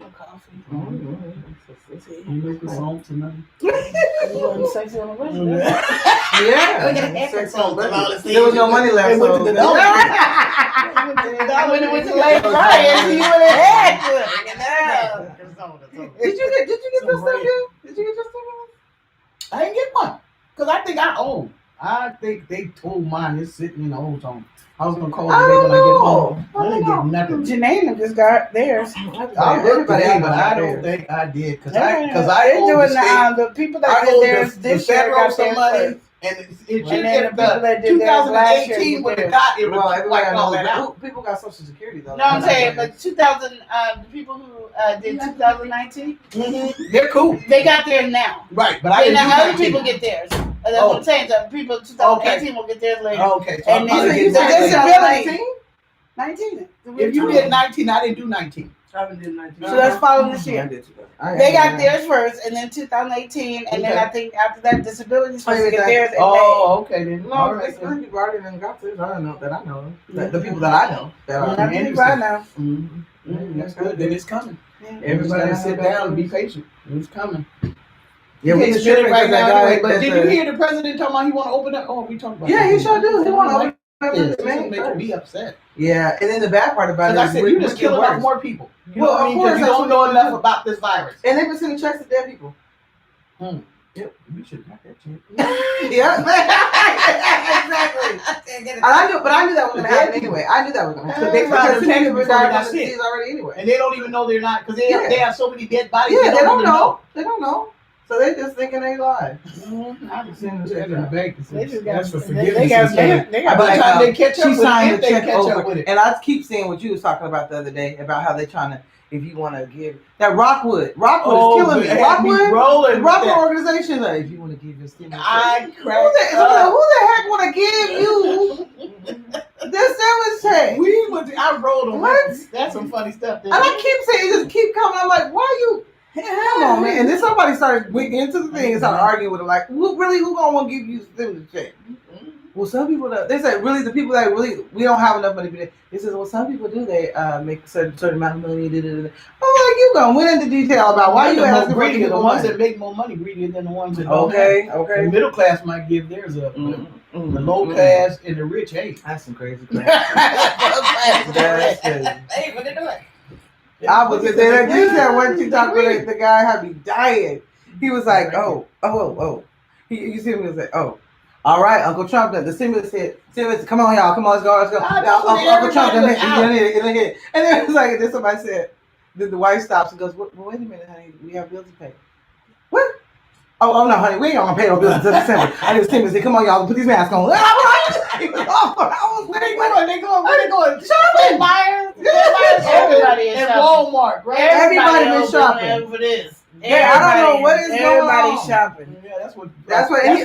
No coffee. You make the song tonight. You wasn't sexy on the budget. Yeah. Sex on the dollar. There was no money left. It went to the dollar. When it went to Black Friday, you would have had to. Did you get your stuff yet? Did you get your stuff? I didn't get one because I think I own. I think they told mine is sitting in the old zone. I was gonna call I today don't when I get know. home. I I didn't don't get nothing. Janae just got theirs. I looked Everybody today, else but got I don't theirs. think I did because They're I owe doing the state. the people that I did owe theirs the this year federal got some theirs money, first. and it And should then get the people that did theirs last year 2018 would did have got it. Well, Would everybody wipe all knows that out. people got Social Security though. No, I'm saying, but 2000, the people who did 2019, They're cool, they got theirs now. right? But I And didn't do now other 19. people get theirs. And that's what I'm saying. The people in 2018 will get theirs later. Okay, so And I'm then gonna you get said that. disability. 19? 19. If you did 19, I didn't do 19. I haven't did 19. So that's following this year. They got theirs first, and then 2018, and then Okay. I think after that, disability supposed to Oh, get yeah, theirs in Oh, okay then. No, All right. it's other people already done got theirs. I don't know that I know. The people that I know that May. are. Not the people I know. That's good. Then it's coming. Yeah. Everybody Everybody sit down and be patient. It's coming. Yeah, we we can just spend it right because that now guy anyway. But that's did a- you hear the president talking about he want to open up? Oh, we talked about Yeah, that. he sure do. He want to open Yes, up this the is main making first. me upset. Yeah, and then the bad part about Because it I said, is you we just get killing off worse. more people. You Well, know what I of mean? course, Because you that's don't what know we enough do. about this virus. And they've been sending checks to dead people. Yep. We should have got that check. Yeah, exactly. And I knew, but I knew that was going to happen anyway. I knew that was going to happen. They found Because the some tax people before they died got from the sick. disease already anyway. And they don't even know they're not, because they Yeah. have so many dead bodies. Yeah, they don't even know. They don't know. So they just thinking they live. I just send them check in the bank. They just got, That's for they forgiveness. got, instead. they By got, the time they catch up She with signed it, the they check catch over. up with it. And I keep seeing what you was talking about the other day about how they trying to, if you want to give that Rockwood is killing me. Rolling. Rockwood organization, like, if you want to give your stimulus, I who cracked the heck want to give you this stimulus check? I rolled on What? that. That's some funny stuff. And I keep saying, it just keep coming. I'm like, why you? Come on, man. And then somebody started getting into the thing and started arguing with it, like, who gonna want to give you a stimulus check? well, some people, they said really the people that really, we don't have enough money. They said, well, some people do. They make a certain amount of money. I'm like, you gonna went into detail about why you asking for greedier. The people ones money. that make more money greedier than the ones that don't. Okay, have. okay. The middle class might give theirs up. The low class and the rich ain't. That's some crazy crap. That's crazy. Hey, what they doing? I was just saying that you said when you talked about the guy had me dying. He was like, oh. You see him, he was like, oh. All right, Uncle Trump. The stimulus hit. Come on, y'all. Come on, let's go. Uncle Trump done hit. And then it was like, then somebody said, then the wife stops and goes, well, wait a minute, honey. We have bills to pay. What? Oh no, honey. We ain't gonna pay no bills until December. I need stimulus. Say, come on, y'all. Put these masks on. Where they going? Shopping. Everybody is at shopping. Walmart, right? Everybody been shopping. For this. Yeah, I don't know what is going on. Everybody's shopping. Yeah, that's what he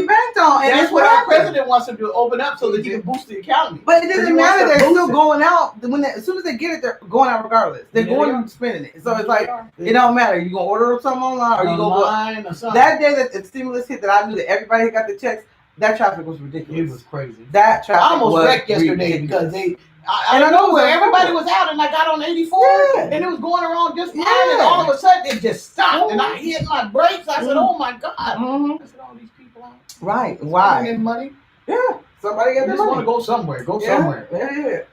banked on. And that's what our president wants to do. Open up so that you can boost the economy. But it doesn't matter. They're still going out. As soon as they get it, they're going out regardless. They're going and spending it. So it's like it don't matter. You gonna order something online or you gonna go. That day that the stimulus hit, that I knew that everybody got the checks. That traffic was ridiculous. It was crazy. That traffic I almost wrecked yesterday because I know where everybody was out and I got on 84 and it was going around just fine and all of a sudden it just stopped and I hit my brakes. I said, oh my God. I said, all these people out. Right. Why? Spending money. Yeah. Somebody got just money. Want to go somewhere. Go somewhere. Yeah.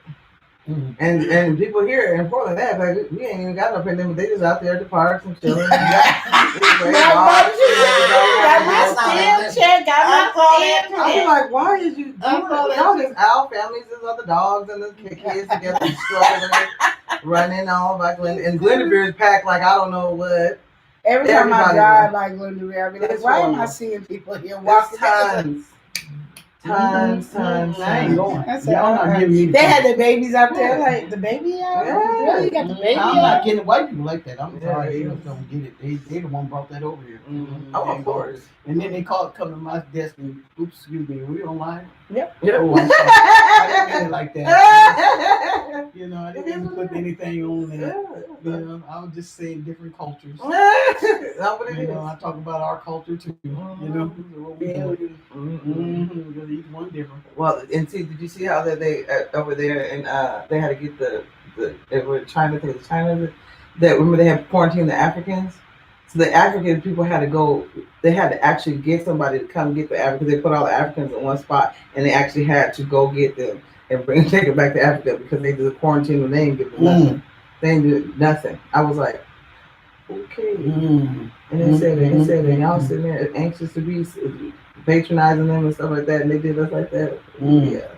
And people here in Portland, like, we ain't even got no pandemic. They just out there at the parks and chilling. Got my stamp check. I'm like, why is you doing y'all just out? Families and other dogs and the kids together struggling, running all like and Glendaveer is packed like I don't know what. Every time I drive by Glendaveer, I be like, why am I seeing people here walking? Tons. I ain't going. Y'all not giving me. They had the babies out there, like the baby out. Yeah, you got the baby. I'm not getting white people like that. I'm sorry, they don't get it. They the one brought that over here. Oh, of course. And then they come to my desk and, oops, excuse me, are we online? Yep. Oh, I'm sorry. I didn't mean it like that. You know, I didn't put anything on there. You know, I was just saying different cultures. You know, I talk about our culture too. You know, what we do. Each one different. Well, and see, did you see how that they over there and they had to get they were China, that remember they had quarantined the Africans? So the African people had to go. They had to actually get somebody to come get the Africans. They put all the Africans in one spot, and they actually had to go get them and take it back to Africa because they did the quarantine and they didn't give them nothing. They didn't do nothing. I was like, okay. And they said and y'all sitting there anxious to be patronizing them and stuff like that, and they did us like that. Yeah.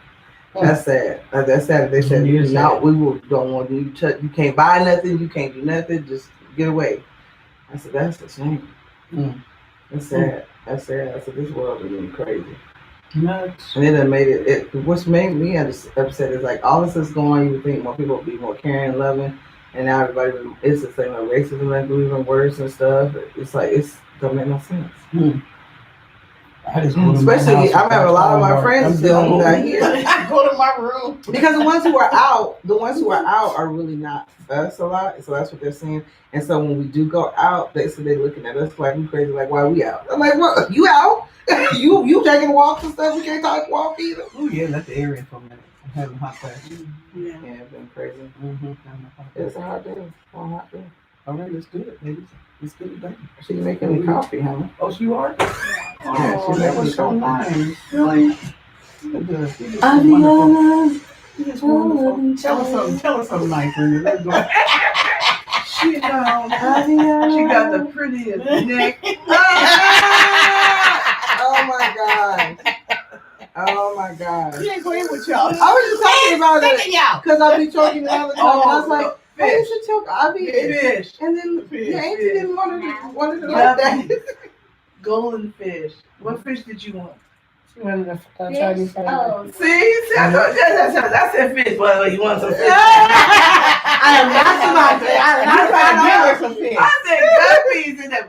That's sad. That's sad. They said, "No, don't want you. You can't buy nothing. You can't do nothing. Just get away." I said, "That's a shame. That's sad. That's sad." I said, "This world is getting crazy." Nuts. And it made it. What's made me upset is like all this is going. You would think more people would be more caring and loving, and now everybody it's the same. Like racism and even worse and stuff. It's like don't make no sense. Especially, I have a lot of my friends still not here. Go to my room because the ones who are out are really not us a lot. So that's what they're saying. And so when we do go out, they're looking at us like we crazy. Like, why are we out? I'm like, what? You out? you taking walks and stuff? We can't walk either. Oh yeah, let the air in for a minute. I'm having hot flashes. Yeah, it's been crazy. It's a hot day. All right, let's do it, ladies. Let's get it done. She's making me coffee, huh? Oh, you are? Yeah, oh, that was so nice. Really? Aviana. It's wonderful. Tell us something nice, Brenda. Let's go. She got the prettiest neck. Oh my God. She ain't going with y'all. I was just talking about it because I be talking the other time. I was like, fish. You should choke. I be fish. And then fish. Yeah, Auntie didn't want to like that. Golden fish. What fish did you want? She wanted a Chinese fish. Oh. See, that's a fish. Well, you want some fish? I am not somebody. I said guppies in that.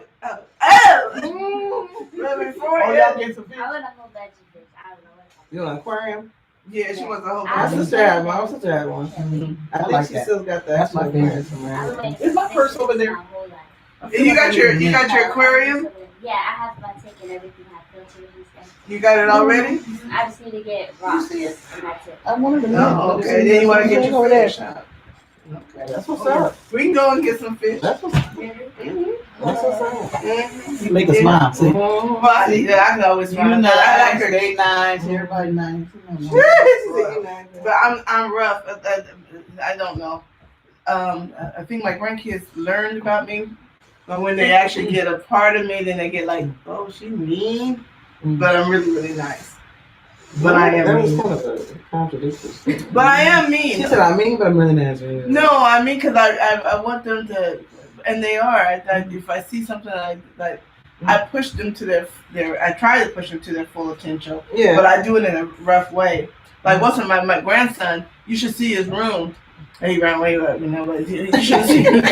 Y'all get some fish. I want a whole batch of fish. I don't know what. You want an aquarium? Yeah, she wants a whole My bunch. sister had one. I think like she that. still got that. That's my favorite. Is my purse over there? You got your aquarium? Yeah, I have my taking everything I feel to what he said. You got it already? I just need to get rocks, and that's it. I wanted to Oh, okay. Then you want to get your over there. fish. Okay, that's what's up. We can go and get some fish. That's what's up. Really? That's what's up. Mhm. You make a smile. See? Well, yeah, I can always You smile. nice, I like her. they nice, everybody nice. But I'm rough. I don't know. I think my grandkids learned about me, but when they actually get a part of me, then they get like, "Oh, she mean," but I'm really, really nice. But I am That was mean. kind of a contradiction statement. But I am She mean. said, "I'm mean, but I'm really nice." No, I mean, because I want them to, and they are. If I see something like I push them to their I try to push them to their full potential, Yeah. but I do it in a rough way. Like once my grandson, you should see his room. He ran away, but you should see. He ran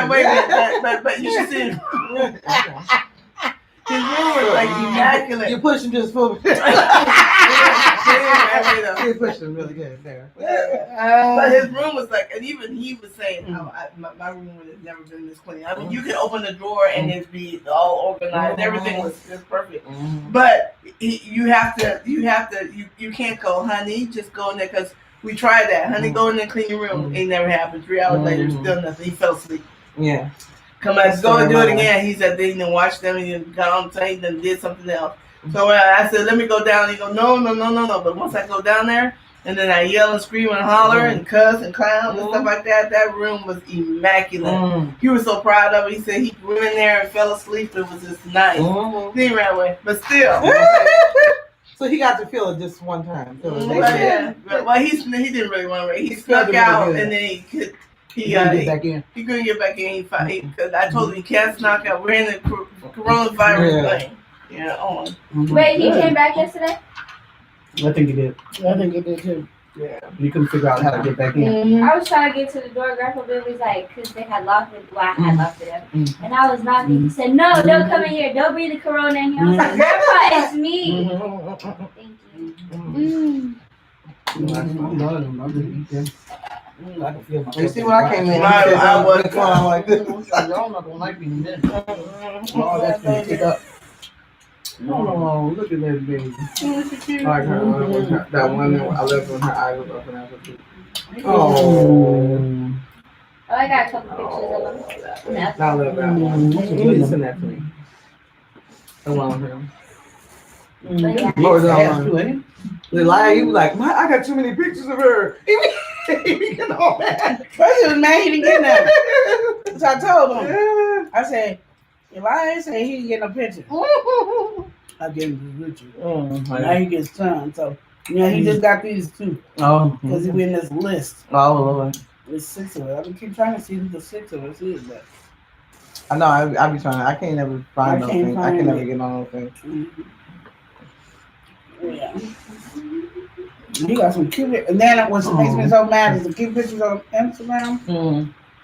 away, but you should see. His room was like immaculate. You pushed him just for. Yeah, You pushed him really good there. but his room was like, and even he was saying how my room would have never been this clean. I mean, you could open the drawer and it'd be all organized. Everything was just perfect. But you can't go, honey, just go in there because we tried that. Honey, go in there, clean your room. It never happened. 3 hours later, still nothing. He fell asleep. Yeah. Come back, go and do it again. He said they didn't watch them. He got on the plane and did something else. So I said, let me go down. He go, no. But once I go down there, and then I yell and scream and holler and cuss and clown and stuff like that, that room was immaculate. He was so proud of it. He said he went in there and fell asleep. It was just nice. Then he ran away. But still. So he got to feel it just one time. So Well, he didn't really run away. He snuck out and then he get back in. He couldn't get back in. Because I told him he can't snuck out. We're in the coronavirus thing. Yeah, on. Wait, he came back yesterday? I think he did. I think it did too. Yeah. You couldn't figure out how to get back in. I was trying to get to the door. Grandpa Bill was like, because they had locked it. Well, I had locked it up. And I was knocking. He said, no, don't come in here. Don't breathe the corona in here. I was like, Grandpa, it's me. Thank you. I can feel my. You see when I came in, I was going on like this. Y'all not gonna like me in a minute. All that's gonna take up. Oh, look at that baby. Like her, that one that I left when her eyes was open after two. Oh. Oh, I got a couple pictures of him. I love that one. You need to send that to me. The one with him. But yeah. What was that one? The lie, he was like, I got too many pictures of her. He be getting all mad. First he was mad he didn't get nothing. So I told him. I said, Elias said he didn't get no picture. I gave him the picture. Now he gets some. So he just got these two. Oh. Because he went in this list. Oh, Lord. There's 6 of us. I keep trying to see who the 6 of us is, but I know, I be trying. I can't never find I those can't things. I find can never it. get on those things. yeah. He got some cute. And then what makes me so mad is the cute pictures on Instagram.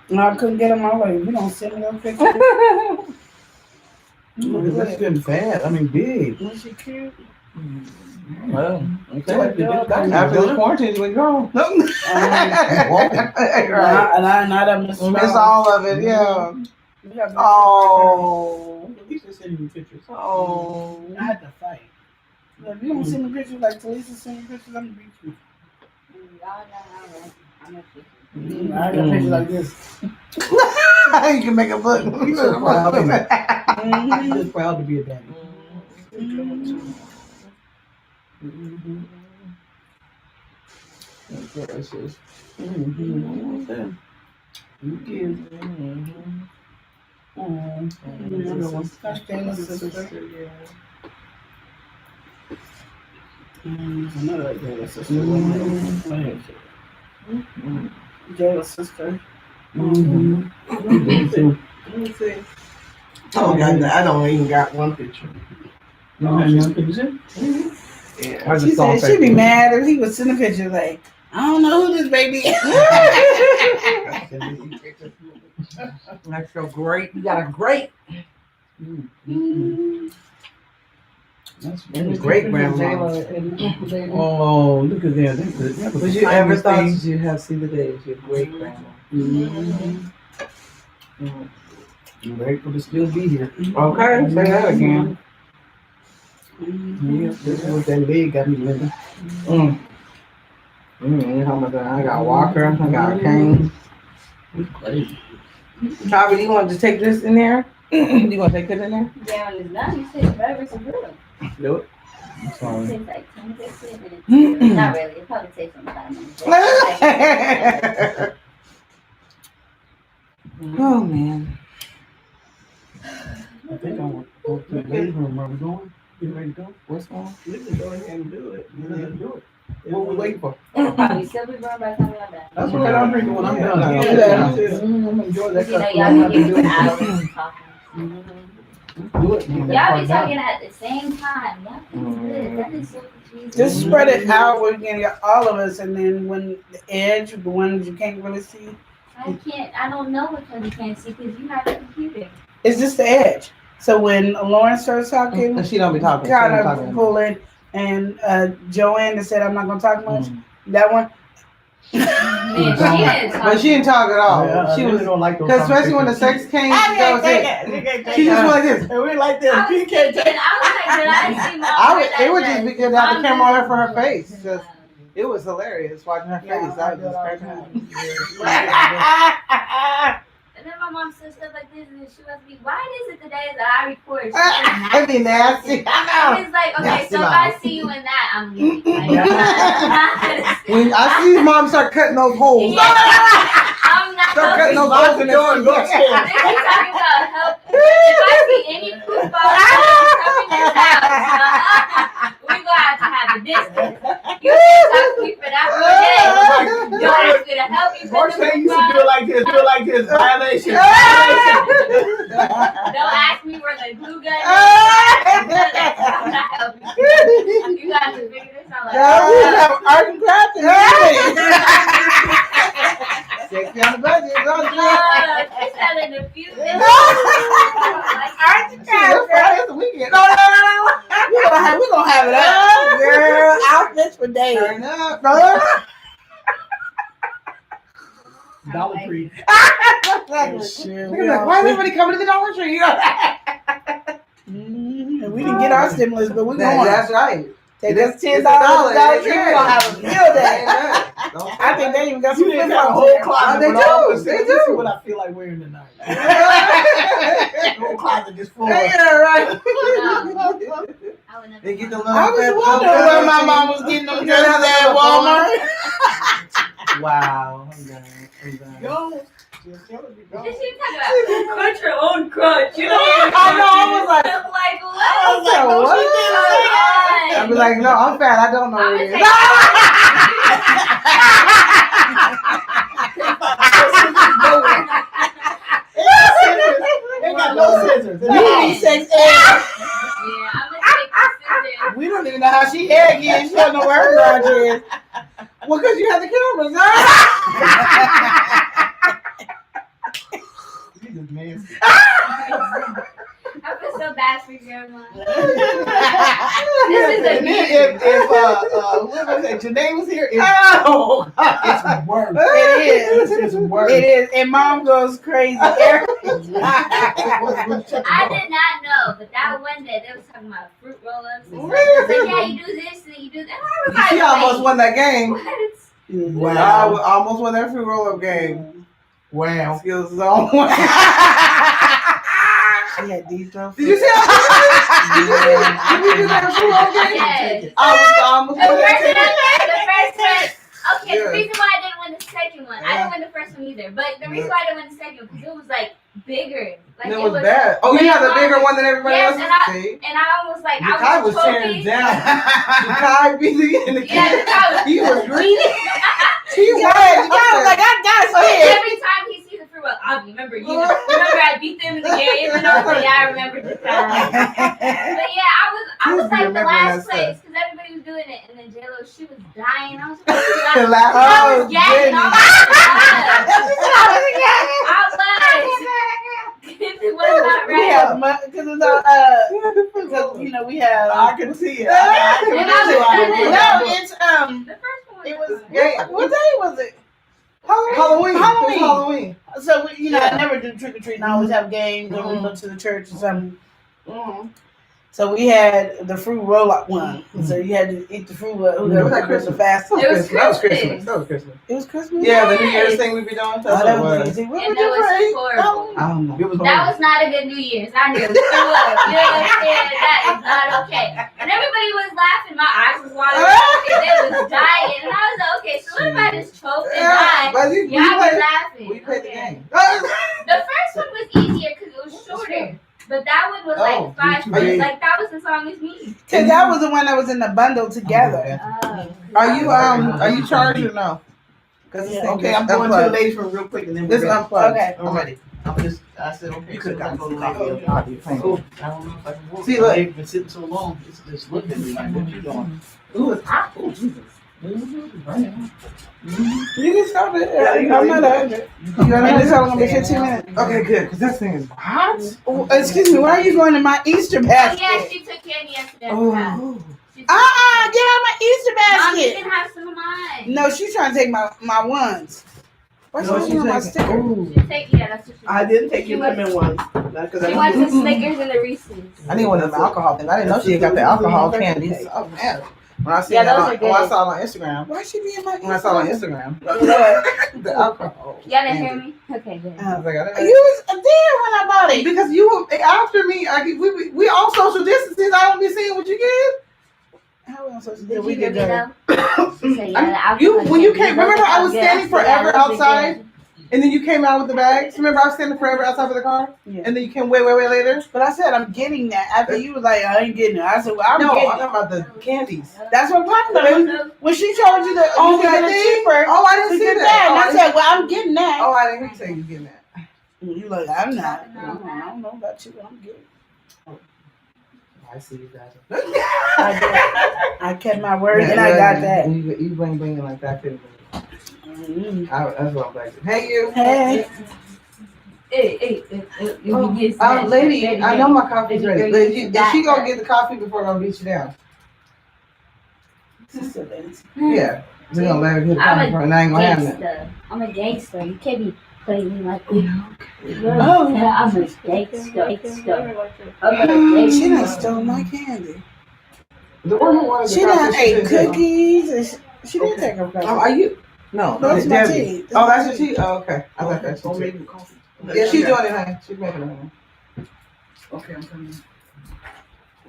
And I couldn't get them my way. You don't send me those pictures. That's getting fat. I mean, big. Is she cute? Well, After the quarantine, you went gone. And I done missed Miss all of it, yeah. Oh. At least they send you pictures. Oh. I had to fight. If you don't send me pictures like Talisa send me pictures, I'm gonna beat you. I got pictures like this. You can make a book. He's so proud of it. He's just proud to be a daddy. Precious. You give. That's Taylor's sister. Another Taylor's sister. Taylor's sister. Let me see. Oh, God, I don't even got one picture. No, Yeah. She said she'd be mad if he was sending pictures like, I don't know who this baby is. That's so great. You got a great. That's great grandma. Oh, look at that. Would you ever thought you'd have seen the day as your great grandma? I'm grateful to still be here. Okay, say that again. Yeah, this was that leg got me living. I got a walker. I got a cane. It's crazy. Bobby, you want to take this in there? You want to take this in there? Yeah, when it's done, you say forever some real. Do it. I'm It sorry. takes like 10 to 15 minutes. Not really. It probably takes some time. Oh man. I think I want to go to the living room. Are we going? You ready to go? What's wrong? We can go ahead and do it. You know, do it. What we waiting for? Probably still be growing by the time y'all done. That's what I'm drinking when I'm done. Yeah. I'm gonna enjoy that You know, cup. y'all be here for hours talking. Do it. Y'all be talking at the same time. Y'all think it's good. That is so confusing. Just spread it out. We're getting all of us, and then when the edge, the ones you can't really see, I don't know which one you can't see because you have a computer. it's just the edge. So when Lauren starts talking, And she don't be talking. She kind don't be of talking. pull in, and Joanne that said I'm not gonna talk much. That one. Man, she didn't talk. But she didn't talk at all. Yeah, She I was really don't like those because especially when the sex came, that was it. She just went like this. And we like this. I was PK thinking, did I see Mom? I would, it would just be good to have the camera on her for her face. Just, Just, it was hilarious watching her face. I was just cracking up. and then my mom said stuff like this, and then she must be, why is it the days that I record? That'd be nasty. I It's like, okay, Nasty so if mom. I see you in that, I'm leaving. Like, know. When I see mom start cutting those holes. I'm not Start cutting those Lock holes the in door and the go upstairs. They keep talking about help. If I see any proof of coming to this house, we're gonna have a distance. You can't talk to me for that one day. You ask me to help you Mark put said the you roof should do it on. like this. Do it like this. Violation. Don't ask me where the glue gun is. I'm not helping you. You guys to figure this out. art and craft and sexy on the budget. She said in a few minutes. Art and craft. It's the weekend. No. We're gonna have it up, girl. Outfits for days. Turn up, brother. Dollar Tree. Why is everybody coming to the Dollar Tree? And we didn't get our stimulus, but we're going. That's right. Take us $10 It's to Dollar Tree. We're gonna have a field day. I think they even got some You didn't flip have a flops whole there. closet. They with all do. the They things. do. This is what I feel like wearing tonight. The whole closet just full. Yeah, right. They They get the I was wondering where my mom was getting them dresses at Walmart. Wow. I'm done. Go. Just tell her to go. Did she talk about crunch your own crunch? You know I know, I was like- I'm like, what? I was like, no, she didn't say that. I'd be like, no, I'm fat. I don't know I'm what it gonna is. They got no scissors. You need sex ed. Yeah, I'm gonna take the scissors. We don't even know how she hair again. She don't know where her garage is. Well, because you have the cameras, You just nasty. I feel so bad for grandma. This is a And then if whoever said Janae was here, it's Oh, worse. It is. It's worse. It is. And mom goes crazy. I did not know, but that one day they was talking about fruit roll-ups. And stuff. They was like, yeah, you do this and you do that. I was like, she almost won that game. what? I almost won that free roll-up game. Wow. Skills is on one. She had these jumps. Did you see how Did you do that free roll game? Yes. I almost The won first that one, okay, Yeah. the reason why I didn't win the second one, I didn't win the first one either, but the reason why I didn't win the second one, because it was like bigger. Like game. It was bad. Oh, you have the bigger one than everybody Yes, else? See? And I almost like, Kai I was was tearing choking. down. Kai beat in the Yeah, Kai was He was greedy. He I was like, I got So scared. every time he sees a free roll, I'll remember you. Remember I beat them in the game, and I was like, yeah, I remember the time. But yeah, I was like the last place because everybody was doing it, and then JLo, she was dying. I was like, The last I oh, was gagging. I was. It was not We right. have because it's because you know we have. I can see it. And I was No, it's The first one. it was Yeah. what day was it? Halloween. Halloween. Halloween. So we, Yeah. I never do trick or treat. I always have games, or we go to the church or something. Mm-hmm. So we had the fruit roll up one. So you had to eat the fruit. Whoever Was that was the Christmas? fastest. It was That was Christmas. Christmas. That was Christmas. It was Christmas. Yeah, the New Yes. Year's thing we be doing. Oh, That's that what it was was. easy. What And we that do was for eight? horrible. Halloween? I don't know. It was That was not a good New Year's. I knew. You know what I'm saying? That is not okay. And everybody was laughing. My eyes was watering. And they was dying. And I was like, okay, so what if I just choked and died? But you Y'all were played laughing. the Okay. game. The first one was easier because it was shorter. But that one was Oh, like 5 are you- minutes. Like that was the song as me. Cause that was the one that was in the bundle together. Are you charged or no? Cause this Yeah. thing Okay, is I'm going to the unplugged. ladies room real quick and then This we're is ready. unplugged. Okay. I'm ready. I said, okay. You could have so gotten I'm some gonna coffee. leave it. Cool. I don't know if I can walk. See, look. They've been sitting so long. It's just looking at me like, what you doing? Ooh, it's hot. Ooh, Jesus. You can stop it. Yeah, you I'm can. not urgent. You gotta And this understand. only gonna be 15 minutes. Okay, good. Cause this thing is hot. Oh, excuse me, why are you going to my Easter Oh, basket? yeah, she took candy yesterday. Oh. She took Get out my Easter Mom, you basket. can have some of mine. No, she's trying to take my ones. What's No, wrong she's with my taking- sticker? Ooh. She take, yeah, that's what she I didn't take your lemon one. Because She wants the Snickers and the Reese's. I need one of them alcohol things. I didn't know she got the alcohol candies. Oh man. When I seen Yeah, that those on, are good. when I saw it on Instagram. Why she be in my When I saw it on Easter Instagram. basket? The alcohol. Y'all didn't hear me? Okay, good. I was like, I didn't- You was there when I bought it. because you were after me. We all social distances. I don't be seeing what you get. How else was Did it? you We hear did me that. though? She said, yeah, the You alcohol when you candy. came. Those Remember, are I was good. standing I said, yeah, forever those are outside, good. and then you came out with the bags. Remember, I was standing forever outside of the car, Yeah. and then you came way later. But I said I'm getting that. After you was like, I ain't getting it. I said, well, I'm No, I'm getting talking it. about the candies. That's what I'm talking about. When she told you that only got get it these? cheaper, Oh, I didn't to see get that. that. Oh, And I I didn't- said, well, I'm getting that. Oh, I didn't hear you say you getting that. You like, I'm not. No. I don't know about you, but I'm getting it. I see you guys. I did. I kept my word and I got that. You bling like that too. Mhm. That's what I'm like. Hey, you. Hey. Hey, you get snatched. Lady, Baby, I know my coffee's baby, ready. girl, Lady, you is got she gonna that. get the coffee before I'm beat you down? Sister Lindsay. Yeah. We're gonna let her get the I'm coffee a before and I ain't gonna have it. gangster. I'm a gangster. You can't be playing me like that. Oh, yeah, I'm a gangster. I'm a She done gangster. stole my candy. The one who wanted the She coffee, done she ate didn't take cookies. And she didn't Okay. take her coffee. Are you? No, That's my Debbie. tea. Oh, that's your tea? Oh, okay. I thought that's your Don't tea. make me coffee. Yeah, she's doing it, honey. She's making it, honey. Okay, I'm coming.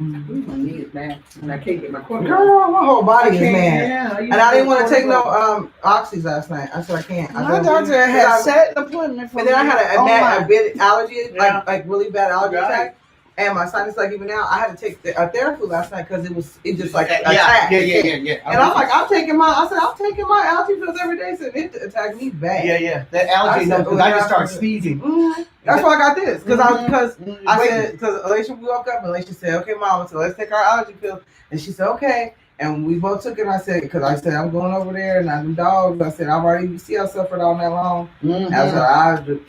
I need it bad. And I can't get my quarter. Girl, my whole body is can't- mad. yeah, And I didn't want to take no oxys last night. I said I can't. I My said- doctor had I- set an appointment for And then I had a online. bit allergy, Yeah. like really bad allergy Right. attack. And my sinus, like even now, I had to take a therapy last night because it just like yeah, attacked. yeah. And I'm like, I'm taking my allergy pills every day, so it attacked me bad. Yeah. That allergy, I no, said, because oh, I yeah, just started I said- sneezing. Mhm. That's why I got this because I Wait. said because Alicia woke up and Alicia said, "Okay, Mama, so let's take our allergy pill," and she said, "Okay." And we both took it. And I said, because I said I'm going over there and I do dogs. I said I've already see I suffered all night long. Mhm. I was like, I just,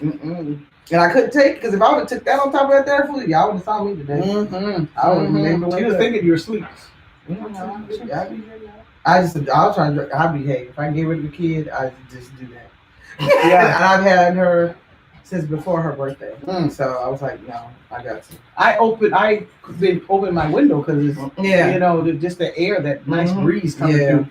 and I couldn't take because if I would have took that on top of that therapy, y'all would have saw me today. Mhm. I would have been able to She wake was up. thinking you were asleep. I was trying to. I behave. If I get rid of the kid, I just do that. Yeah. And I've had her since before her birthday. Mm. So I was like, no, I got to. I been open my window because it's Yeah. you know just the air, that nice Mhm. breeze coming Yeah. through,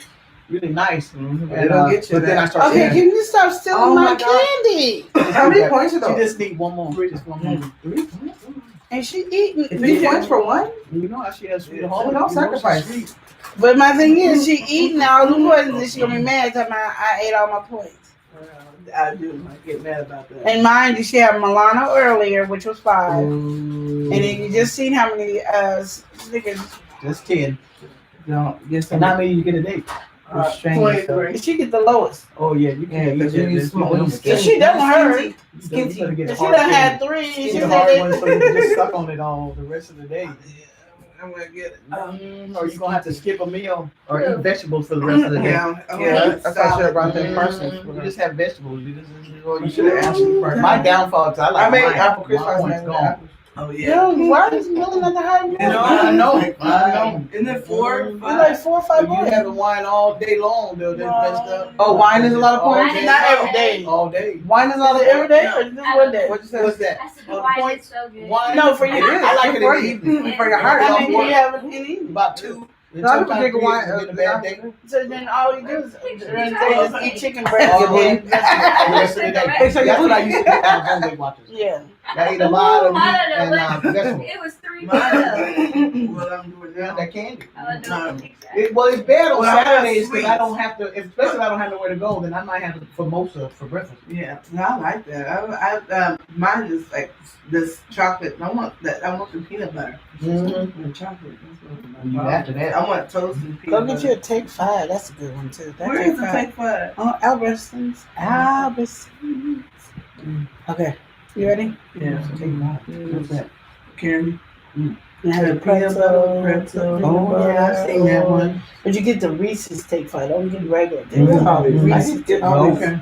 really nice. Mm-hmm. And, It'll get you but then I there. started Okay, saying, can you stop stealing Oh my my God. candy? How many points are she those? just need one more, just one more. And she eating. 3 points for one? You know how she has sweet Oh, home. don't sacrifice. But my thing is, she eating all the poisons and she gonna be mad that I ate all my points. I do. I get mad about that. And mind you, she had Milano earlier, which was 5. And And then you just seen how many Snickers. Just 10. don't get some And how many you get a day? restraint yourself. 23. She get the lowest. Oh yeah, you Yeah, can't because eat you that. need Just small. eat them. So she done with her. You better get a She hard done had candy. 3. She Get a said hard one that. so you can just suck on it all the rest of the day. I'm gonna get it. Or you're gonna have to skip a meal or eat vegetables for the rest of the day. Yeah, that's why I should have brought that person. You just have vegetables. You You should have asked me first. My downfall is I like I made mine. apple crisp My last points night. gone. Oh Yo, why is Millen at the high You know, I know. Isn't it 4? It's like 4 or 5 If you points. having wine all day long, they'll just messed up. Oh, wine is a lot of All points? day. Not every day. All day. Wine is all Is it every day or just one day? What you say? What's that? I said Oh, the wine points? is so good. Wine? No, for you. It is. I like it For in the you. evening. For your heart. How many do you have in the evening? About 2. No, people drink wine. Get a bad day. So then all you do is during the day is eat chicken breast. All and day. then- The rest of the day. Hey, so That's you- what I used to do. I was Weight Watchers. Yeah. I ate a lot of meat I don't know and what. vegetables. It was 3 What people. I'm doing Yeah, now. that candy. Oh, no. Well, it's bad on Well, I have Saturdays because I sweets. don't have to, especially if I don't have nowhere to go, then I might have mimosa for breakfast. Yeah, no, I like that. Mine is like this chocolate. I want that. I want the peanut butter. Mm-hmm. The chocolate. And after that, I want toast and Go peanut get butter. you a Take 5. That's a good one too. That Where Take is the 5. Take 5? Oh, Albertsons. Albertsons. Okay. You ready? Yeah. what's that? Candy. You have The the peanut butter, pretzel. Oh, yeah, I've seen that one. But you get the Reese's Take 5. Don't get regular. Take Mhm. 5. Mhm. Reese's Take Oh, 5. Okay.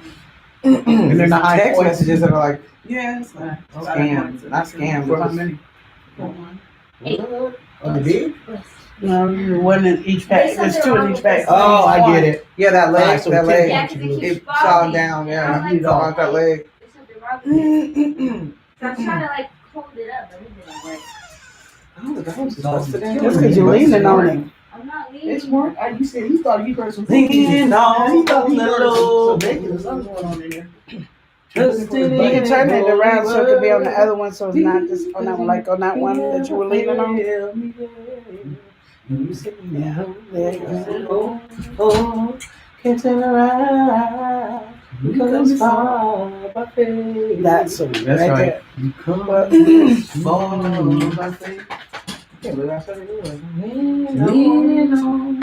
And they're not high text points. messages that are like Yeah, it's fine. scams, not scams. For how but many? Eight. Oh, the big? No, one in each pack. There's 2 in each pack. Oh, I get it. Yeah, that leg, Alright, so that the leg, Yeah, 'cause it keeps it falling. falling down. I Yeah, don't you you don't don't. want that leg. There's something wrong with it. So I'm trying to like hold it up, but it didn't work. Oh, the dogs is No, busted in. That's because you're leaning on it. I'm not leaving. It's more. You said he thought he heard some. Leaning on He thought he heard the some bacon or something going on in there. You can turn it around so it can be on the other one, so it's not just on that one, like on that one that you were leaning on. Yeah, There you go. oh, can't turn around. Because far by faith. That's it. That's Right right. there. You come small by faith. Yeah, but that's what it is. Leaning on.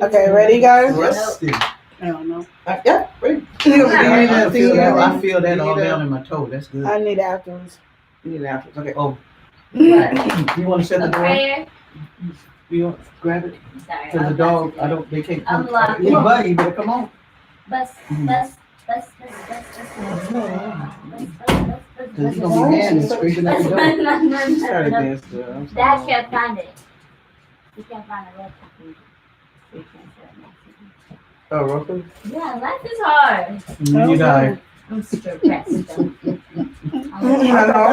Okay, ready, guys? Rusted. I don't know. Yeah, wait. I feel that. I feel that all down in my toe. That's good. I need afterwards. You need after. Okay. Oh, What? you want to shut the A door? prayer? You want to grab it? I'm sorry. Cause the dog, I don't. They can't come. I'm locked. Yeah, buddy, you better come on. Bus, bus, bus, Cause he's gonna be mad and screaming at the door. Try to dance to it. I'm sorry. Dad can't find it. He can't find it. Oh, Roku? Yeah, life is hard. You die. I'm stressed. That's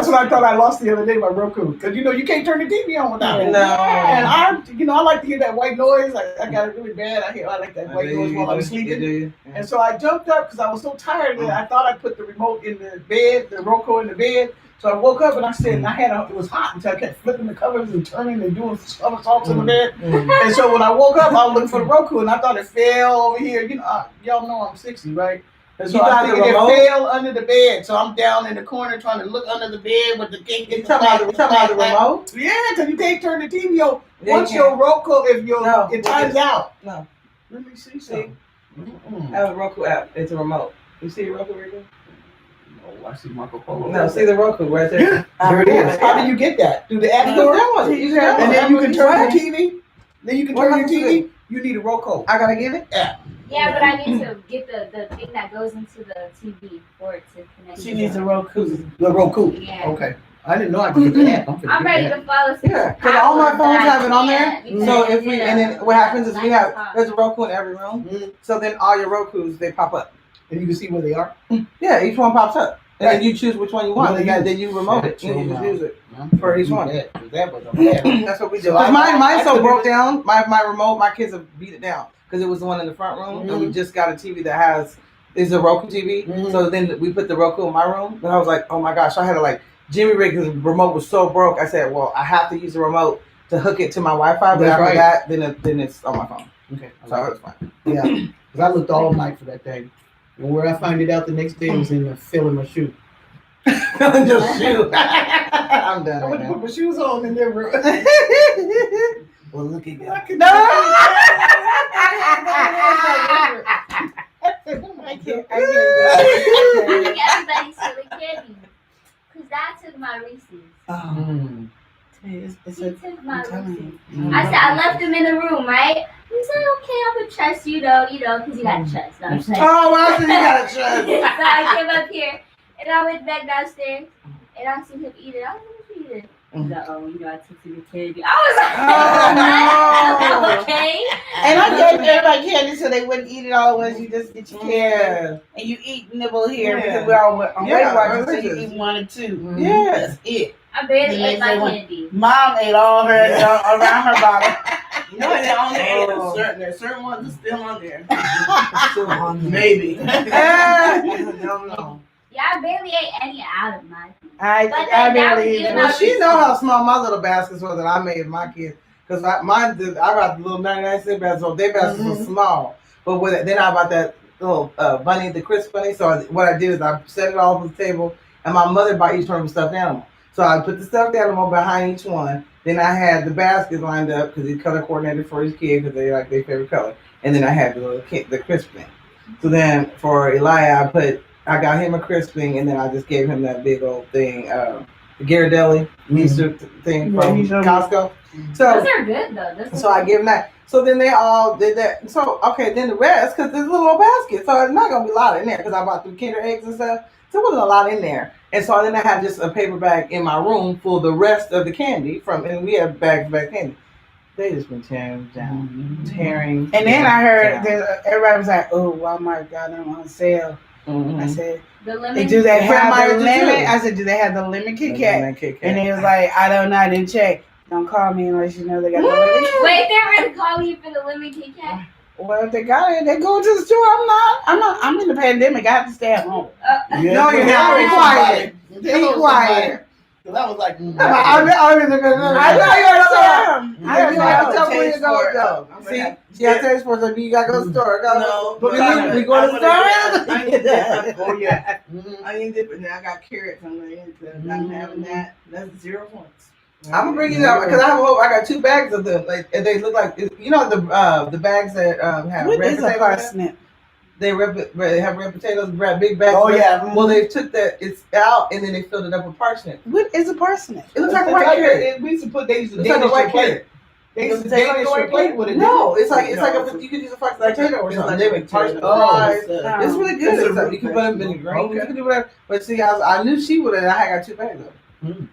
what I thought I lost the other day by Roku. Cause you know you can't turn the TV on without it. No. And I like to hear that white noise. I got it really bad. I like that white noise while I'm sleeping. And so I jumped up because I was so tired that I thought I put the remote in the bed, the Roku in the bed. So I woke up and I said, it was hot until I kept flipping the covers and turning and doing somersaults in the bed. And so when I woke up, I was looking for the Roku and I thought it fell over here. You know, y'all know I'm 60, right? And so You I thought the think it remote? fell under the bed. So I'm down in the corner trying to look under the bed with the thing. You talking about the remote? Yeah, because you can't turn the TV on. Yeah, Once you your Roku, if No, it times out. No. Let me see something. I have a Roku app. It's a remote. You see the Roku right there? Oh, I see Marco Polo. No, see the Roku right there. There it is. How do you get that? Through the app store? You can And then you can turn What? your TV. Then you can What turn your happens to TV. You need a Roku. I gotta get it? Yeah, but I need to get the thing that goes into the TV for it to connect. She needs a Roku. The Roku. Yeah. Okay. I didn't know I could get the app. I'm ready to fall asleep. Yeah, because all my phones have it on there. Yeah, So because, if we, you and know, then what happens is we have, laptop. there's a Roku in every room. Mhm. So then all your Rokus, they pop up. And you can see where they are. Yeah, each one pops up. And then you choose which one you want. Really? Then you remote it. Sure, And you just no. use it. For each one. That was a bad. That's what we do. So I- Because mine I so could've- broke down. My remote, my kids have beat it down. Because it was the one in the front room. And we Mhm. just got a TV that is a Roku TV. Mhm. So then we put the Roku in my room. And I was like, oh my gosh, I had to like Jimmy rig because the remote was so broke. I said, well, I have to use the remote to hook it to my Wi-Fi. But That's after right. that, then it's on my phone. Okay. So it's fine. Yeah. Because I looked all night for that thing. And where I find it out the next day was in the filling my shoe. Just shoot. I'm done I went right to now. put my shoes on in there. Well, look at that. I can't. I think everybody's stealing candy. Because Dad took my Reese's. Mm. It's He a, took my I'm telling Reese's. you. I said, I left them in the room, right? He said, okay, I'm going to trust you, though, because you got to trust. No, I'm saying. Oh, well, so you gotta So trust. I came up here, and I went back downstairs, and I seen him eat it. I was like, what you here. Mm. He's like, oh, you know, I took some candy. I was like, okay. And I gave everybody candy so they wouldn't eat it all at once. You just get your candy. Yeah. And you eat nibble here Yeah. because we're all on Yeah, Weight Watchers, so you religious. eat 1 or 2. Yes. That's it. I barely Yeah, ate my they want- candy. Mom ate all her around her bottle. No, they're on there. Oh. There's certain ones that's still on there. Still on there. Maybe. I don't know. Yeah, I barely ate any out of mine. I But that barely was eat even it. Well, she know how small my little baskets were that I made my kids. Because I got the little 99-cent baskets, so their baskets were small. But then I bought that little bunny, the crisp bunny. So what I did is I set it all on the table, and my mother bought each one of a stuffed animal. So I put the stuffed animal behind each one. Then I had the baskets lined up because he color coordinated for his kid because they like their favorite color. And then I had the crisp thing. So then for Elijah, I got him a crisp thing, and then I just gave him that big old thing, the Ghirardelli Easter thing from Costco. So Those are good though. so I give them that. So then they all did that. So okay, then the rest, because there's a little basket, so it's not gonna be a lot in there because I bought the Kinder eggs and stuff. So it wasn't a lot in there. And so then I had just a paper bag in my room for the rest of the candy and we have bags of candy. They just been tearing down, tearing. And then I heard down. everybody was like, "Oh, Walmart got them on sale." Mhm. I said, The lemon. "Do they Fred have Meyer the did lemon?" too. I said, "Do they have the lemon Kit Kat?" Lemon Kit Kat. And he was like, "I don't know. I didn't check. Don't call me unless you know they got the lemon." Wait, they're really calling you for the lemon Kit Kat? Well, if they got it, they go to the store. I'm in the pandemic. I have to stay at home. No, you're not. Be quiet. Be quiet. Because I was like, I know you're I I know. tell where you go, though. See, she got taste for it, you gotta go to the store. No, But we go to the store. Oh yeah. Mhm. Onion dip, and now I got carrots on the end. I'm having that. That's 0 points. I'm gonna bring you that because I got 2 bags of them. Like and they look like the bags that have What red is a potatoes. parsnip? They have red potatoes, big bags. Oh, yeah. Well, they took it's out and then they filled it up with parsnip. What is a parsnip? It looks like a white carrot. We used to put, they used to It's like a Danish white your plate. carrot. They used to It's like a Danish white your plate carrot. with it. No, it's like No. you could use a fucking potato or It's something. like They a make parsnip potato. fries. Oh. It's really good. It's a It's like, root you can put them in the green. Okay. You can do whatever. But see, I knew she would have. I got 2 bags of them.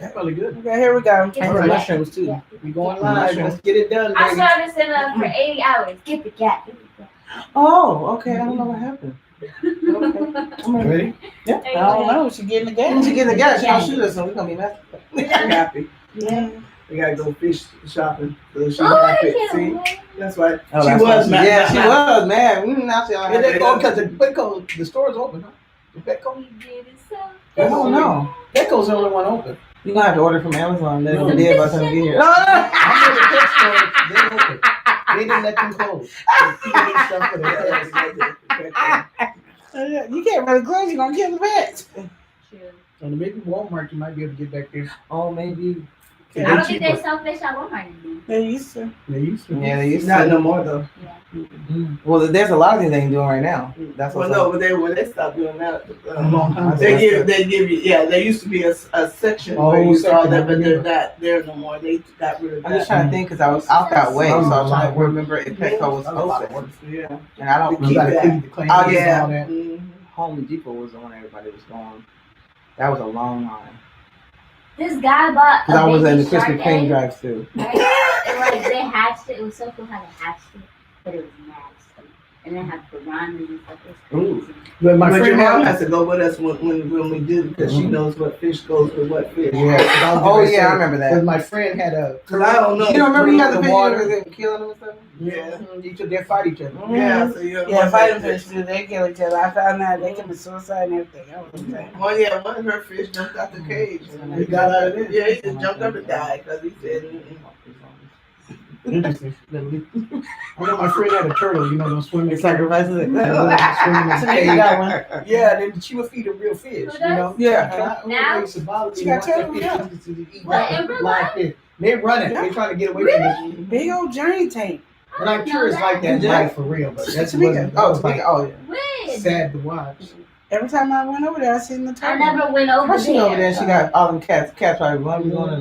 That's really good. Okay, here we go. Get And the the cat. mushrooms too. Yeah. We going live. Let's get it done, I baby. started to sit up for 80 hours. Get the cat. Get the cat. Oh, okay. I don't know what happened. Okay. Ready? Yeah. I don't know. She getting the When gas. she get in the gas, she don't shoot us, so we're gonna be messed up. I'm happy. Yeah. We gotta go fish shopping. So she Oh, I happy. can't See? wait. That's right. Oh, She that's was awesome. mad. Yeah, she was mad. Now she don't have to. Because the Petco, the store's open, huh? The Petco? We did it so. I don't know. Petco's the only one open. You're gonna have to order from Amazon. They're No. gonna be about to get here. No, I'm in the pet store. They open. They didn't let them close. So people need stuff for their pets. You can't really close. You're going to kill the pets. True. So maybe Walmart, you might be able to get back there. Oh, maybe. I don't think they sell fish at Walmart anymore. They used to. They used to. Yeah, they used Not to. no more though. Well, there's a lot of things they ain't doing right now. That's Well, what's no, up. but they stopped doing that. A long time They ago. give you there used to be a section Oh, where you saw section, that, I but they're remember. not there no more. They got rid of I'm just that. trying to think because I was out that way, so I'm trying to remember if Petco was That's a lot of open. work. Yeah. And I don't You keep gotta that. clean the claims Oh, and yeah. all that. Mhm. Home Depot was the one everybody was going. That was a long line. This guy bought Because I a was in baby the Krispy shark Kreme egg. drive too. Right? And like they hatched it. It was so cool how they hatched it, but it was nasty. And then have piranhas and stuff. It was Ooh. crazy. But my But your friend mom had has to go with us when we do because she Mhm. knows what fish goes with what fish. Yeah. Oh yeah, I remember Because that. my friend had a. Because I don't know. You don't remember you had the The video water. of them killing them and stuff? Yeah. Each of them fight each other. Yeah, so you Yeah, fighting fish do. They kill each other. I found out they commit suicide and everything. I was insane. One of her fish jumped out the cage. He got out of there. Yeah, he just jumped up and died because he said, Interesting. I know my friend had a turtle, you know, those swimming. They sacrifices it. So you got one. Yeah, then she would feed them real fish, Who you know. does? Yeah. Now? She got got turtle, yeah. What, in real life? They're running. They're trying to get away from it. Big old journey tank. But I'm sure it's like that in Yeah. life for real. But that's Tamika. what Oh, was like oh yeah. When? sad to watch. Every time I went over there, I seen the I turtle. never went over How she there. over there? She got all them cats. Cats probably running on. I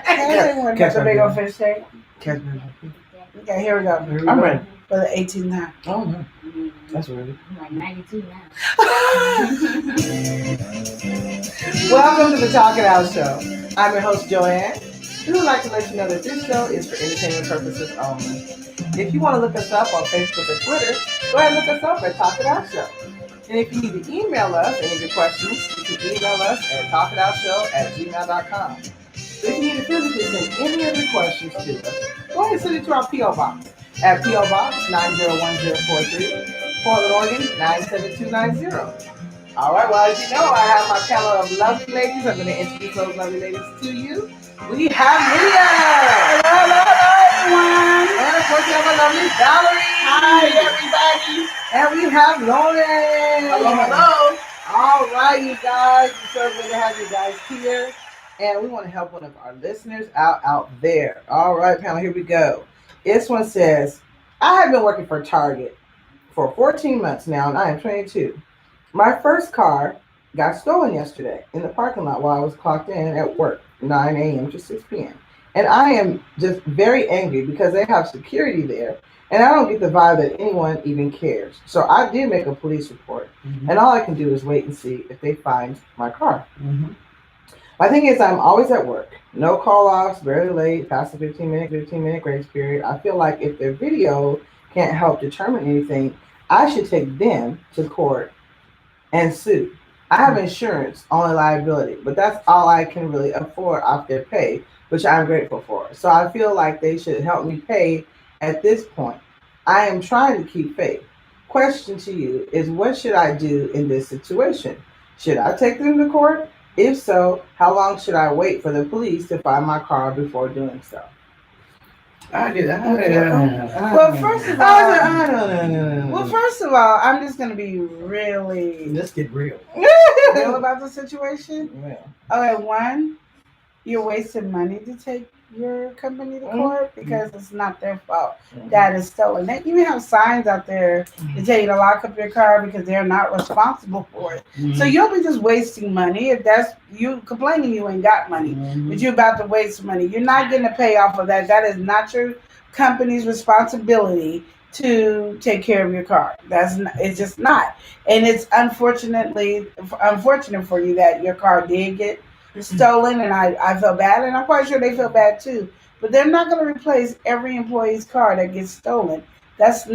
ain't worried about Catch the my big girl. old fish tank. Cats. Okay, here we go. I'm ready. for the 18th time. Oh no, that's rude. I'm like 92 now. Welcome to the Talk It Out Show. I'm your host, Joanne. We would like to let you know that this show is for entertainment purposes only. If you want to look us up on Facebook or Twitter, go ahead and look us up at Talk It Out Show. And if you need to email us any of your questions, you can email us at talkitoutshow@gmail.com. If you need to physically send any of your questions to us, go ahead and send it to our P.O. Box at P.O. Box 901043, Portland, Oregon 97290. All right, well, as you know, I have my panel of lovely ladies. I'm going to introduce those lovely ladies to you. We have Lydia. Hello, everyone. And of course, we have our lovely Valerie. Hi, everybody. And we have Lauren. Hello. All right, you guys. It's so good to have you guys here. And we want to help one of our listeners out there. All right, panel, here we go. This one says, I have been working for Target for 14 months now, and I am 22. My first car got stolen yesterday in the parking lot while I was clocked in at work, 9 a.m. to 6 p.m. And I am just very angry because they have security there, and I don't get the vibe that anyone even cares. So I did make a police report, and all I can do is wait and see if they find my car. My thing is, I'm always at work. No call-offs, very late, past the 15-minute grace period. I feel like if their video can't help determine anything, I should take them to court and sue. I have insurance, only liability, but that's all I can really afford off their pay, which I'm grateful for. So I feel like they should help me pay at this point. I am trying to keep faith. Question to you is, what should I do in this situation? Should I take them to court? If so, how long should I wait for the police to find my car before doing so? I did. Well, first of all, I'm just going to be really Let's get real. real about the situation. Okay, one, you're wasting money to take your company to court because it's not their fault that is stolen. They even have signs out there to tell you to lock up your car because they're not responsible for it. So you'll be just wasting money. If that's you complaining you ain't got money, but you're about to waste money. You're not getting a payoff of that. That is not your company's responsibility to take care of your car. It's just not. And it's unfortunate for you that your car did get stolen, and I feel bad, and I'm quite sure they feel bad too. But they're not going to replace every employee's car that gets stolen. That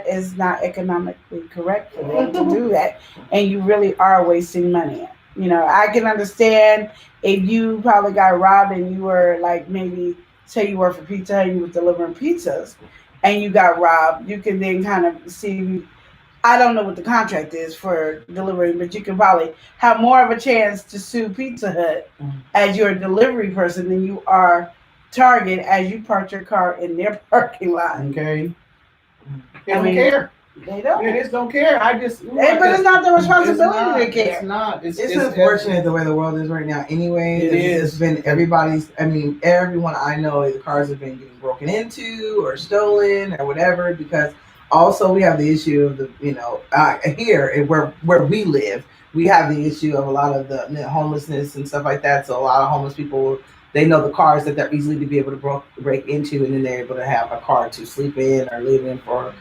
is not economically correct for them to do that, and you really are wasting money. You know, I can understand if you probably got robbed and you were like, maybe say you work for Pizza Hut and you were delivering pizzas and you got robbed, you can then kind of see. I don't know what the contract is for delivering, but you can probably have more of a chance to sue Pizza Hut as your delivery person than you are Target as you park your car in their parking lot. Okay. They don't care. They don't. They just don't care. But it's not their responsibility to care. It's not. It's unfortunate the way the world is right now anyway. It's been everyone I know, the cars have been getting broken into or stolen or whatever, because also we have the issue of here where we live, we have the issue of a lot of the homelessness and stuff like that. So a lot of homeless people, they know the cars that they're easily to be able to break into, and then they're able to have a car to sleep in or live in for,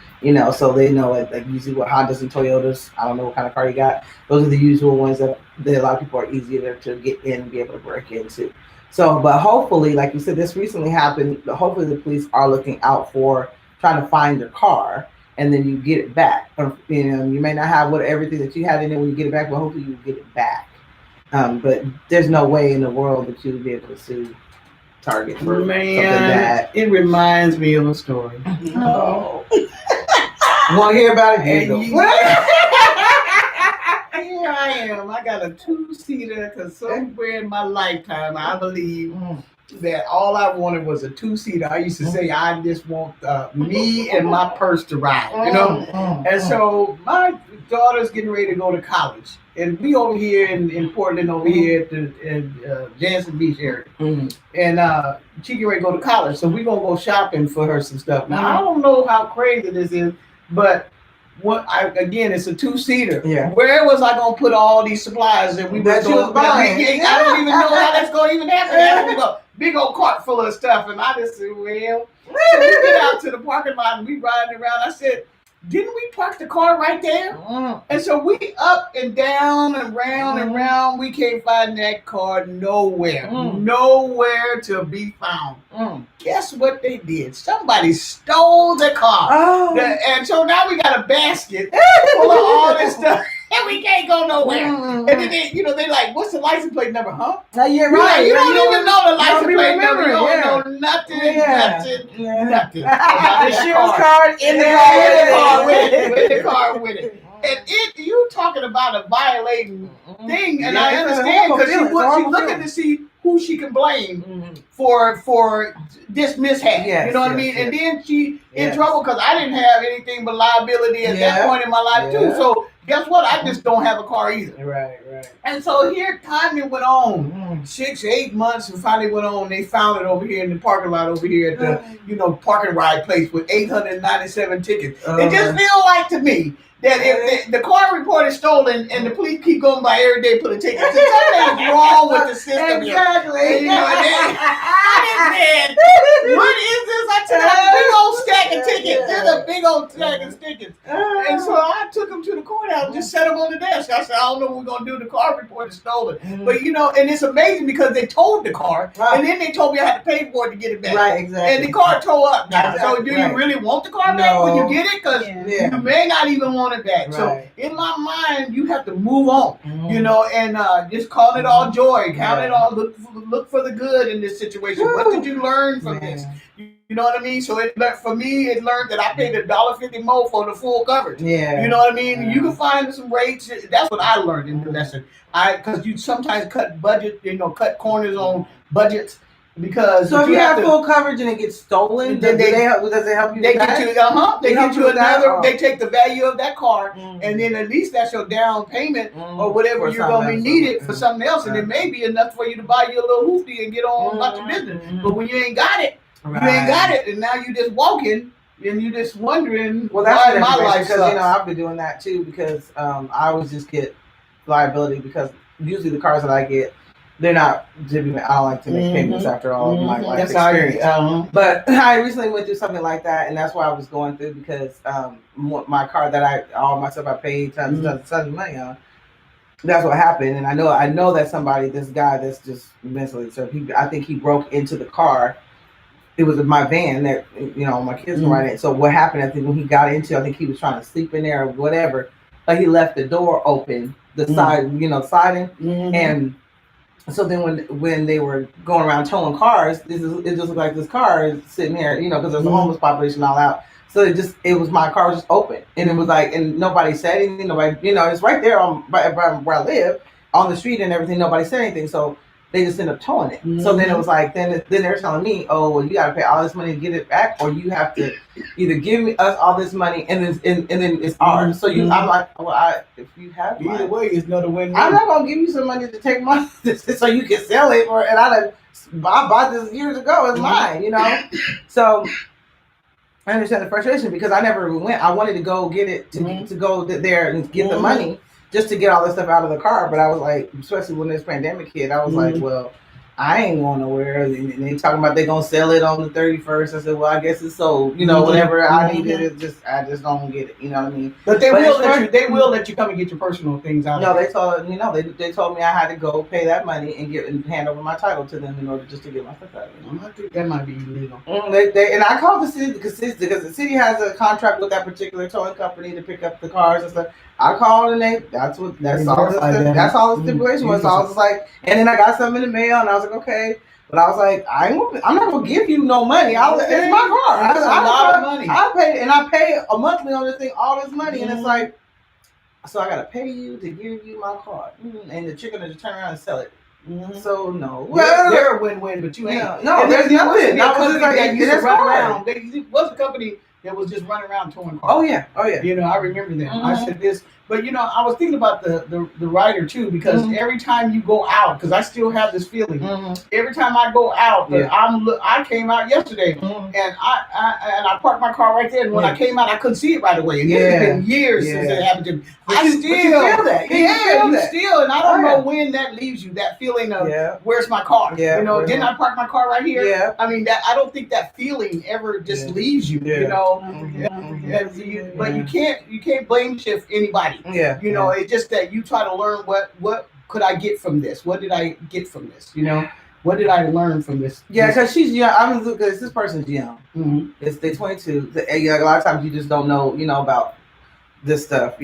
so they know it, like usually what Hondas and Toyotas, I don't know what kind of car you got. Those are the usual ones that a lot of people are easier to get in and be able to break into. So, but hopefully, like you said, this recently happened. Hopefully the police are looking out for trying to find your car, and then you get it back. You may not have everything that you had in it when you get it back, but hopefully you get it back. But there's no way in the world that you would be able to sue Target for something bad. It reminds me of a story. Oh. Want to hear about it? Here I am. I got a 2-seater because somewhere in my lifetime, I believe that all I wanted was a 2-seater. I used to say, I just want me and my purse to ride, And so my daughter's getting ready to go to college. And we over here in Portland, over here at the Jansen Beach area. And she getting ready to go to college. So we're going to go shopping for her some stuff. Now, I don't know how crazy this is, but again, it's a 2-seater. Yeah. Where was I going to put all these supplies that we were going to buy? I don't even know how that's going to even happen. big old cart full of stuff. And I just said, well, so we get out to the parking lot and we riding around. I said, didn't we park the car right there? And so we up and down and round and round. We can't find that car nowhere. Nowhere to be found. Guess what they did? Somebody stole the car. And so now we got a basket full of all this stuff. And we can't go nowhere. And then they like, what's the license plate number, huh? You're right. You don't even know the license plate number. You don't know nothing. Nothing. The insurance card in the car with it. And you talking about a violating thing, and I understand because she's looking to see who she can blame for this mishap. You know what I mean? And then she in trouble because I didn't have anything but liability at that point in my life too. So guess what? I just don't have a car either. Right. And so here, time went on. 6-8 months, and finally went on. They found it over here in the parking lot over here at the parking ride place with 897 tickets. It just feels like to me that if the car report is stolen and the police keep going by every day putting tickets, something's wrong with the system. Exactly. I said, what is this? I took a big old stack of tickets. There's a big old stack of tickets. And so I took them to the courthouse, just set them on the desk. I said, I don't know what we're going to do. The car report is stolen. But, and it's amazing because they towed the car, and then they told me I had to pay for it to get it back. Right, exactly. And the car towed up now. Exactly. So do you really want the car back when you get it? Because you may not even want it back. Right. So in my mind, you have to move on, and just call it all joy. Count it all. Look for the good in this situation. What did you learn from this? You know what I mean? So for me, it learned that I paid $1.50 more for the full coverage. Yeah. You know what I mean? You can find some rates. That's what I learned in the lesson. Because you sometimes cut cut corners on budgets. Because so if you have full coverage and it gets stolen, does it help you? They get you. They get you another. They take the value of that car, and then at least that's your down payment or whatever you're gonna be needed for something else, and it may be enough for you to buy your little hoopty and get on about your business. But when you ain't got it, and now you just walking. And you just wondering why my life sucks. Because I've been doing that too because I always just get liability because usually the cars that I get. They're not. I don't like to make payments after all of my life experience. But I recently went through something like that, and that's why I was going through because my car that all my stuff I paid tons of money on. That's what happened, and I know that this guy that's just mentally disturbed. I think he broke into the car. It was my van that my kids were right in. So what happened? I think when he got into, I think he was trying to sleep in there or whatever. But he left the door open, the side, siding, and. So then when they were going around towing cars, it just looked like this car is sitting here, because there's a homeless population all out. So it was my car was just open. And it was like, and nobody said anything. Nobody, it's right there where I live on the street and everything. Nobody said anything. So they just ended up towing it. So then it was like, then they're telling me, oh, well, you got to pay all this money to get it back, or you have to either give us all this money and then it's ours. So I'm like, well, if you have money, either way, it's not a win-win. I'm not gonna give you some money to take money so you can sell it, and I bought this years ago. It's mine, So I understand the frustration because I never went. I wanted to go get it to go there and get the money. Just to get all this stuff out of the car, but I was like, especially when this pandemic hit, I was like, well, I ain't going nowhere. And they talking about they gonna sell it on the 31st. I said, well, I guess it's sold. Whatever I needed, I just don't get it. You know what I mean? But they will let you come and get your personal things out. No, they told me I had to go pay that money and hand over my title to them in order just to get my stuff out of it. I think that might be illegal. And I called the city because the city has a contract with that particular towing company to pick up the cars and stuff. I called and that's all the stipulation was. So I was like, and then I got something in the mail and I was like, okay. But I was like, I'm not gonna give you no money. It's my car. That's a lot of money. I pay a monthly on this thing, all this money, and it's like, so I gotta pay you to give you my car, and the chicken to turn around and sell it. So no, they're a win-win, but you ain't. No, there's nothing. There was a company that was just running around towing cars. Oh yeah. I remember that. I said this. But I was thinking about the writer too, because every time you go out, because I still have this feeling. Every time I go out, I came out yesterday, and I parked my car right there. And when I came out, I couldn't see it right away. And it's been years since it happened to me. I still feel that. You still, and I don't know when that leaves you. That feeling of where's my car? Yeah, didn't I park my car right here? Yeah. I mean, I don't think that feeling ever just leaves you. But you can't blame shift anybody. Yeah. It's just that you try to learn what could I get from this? What did I get from this? What did I learn from this? Yeah, because she's young. I'm because this person's young. They're 22. A lot of times you just don't know, about this stuff.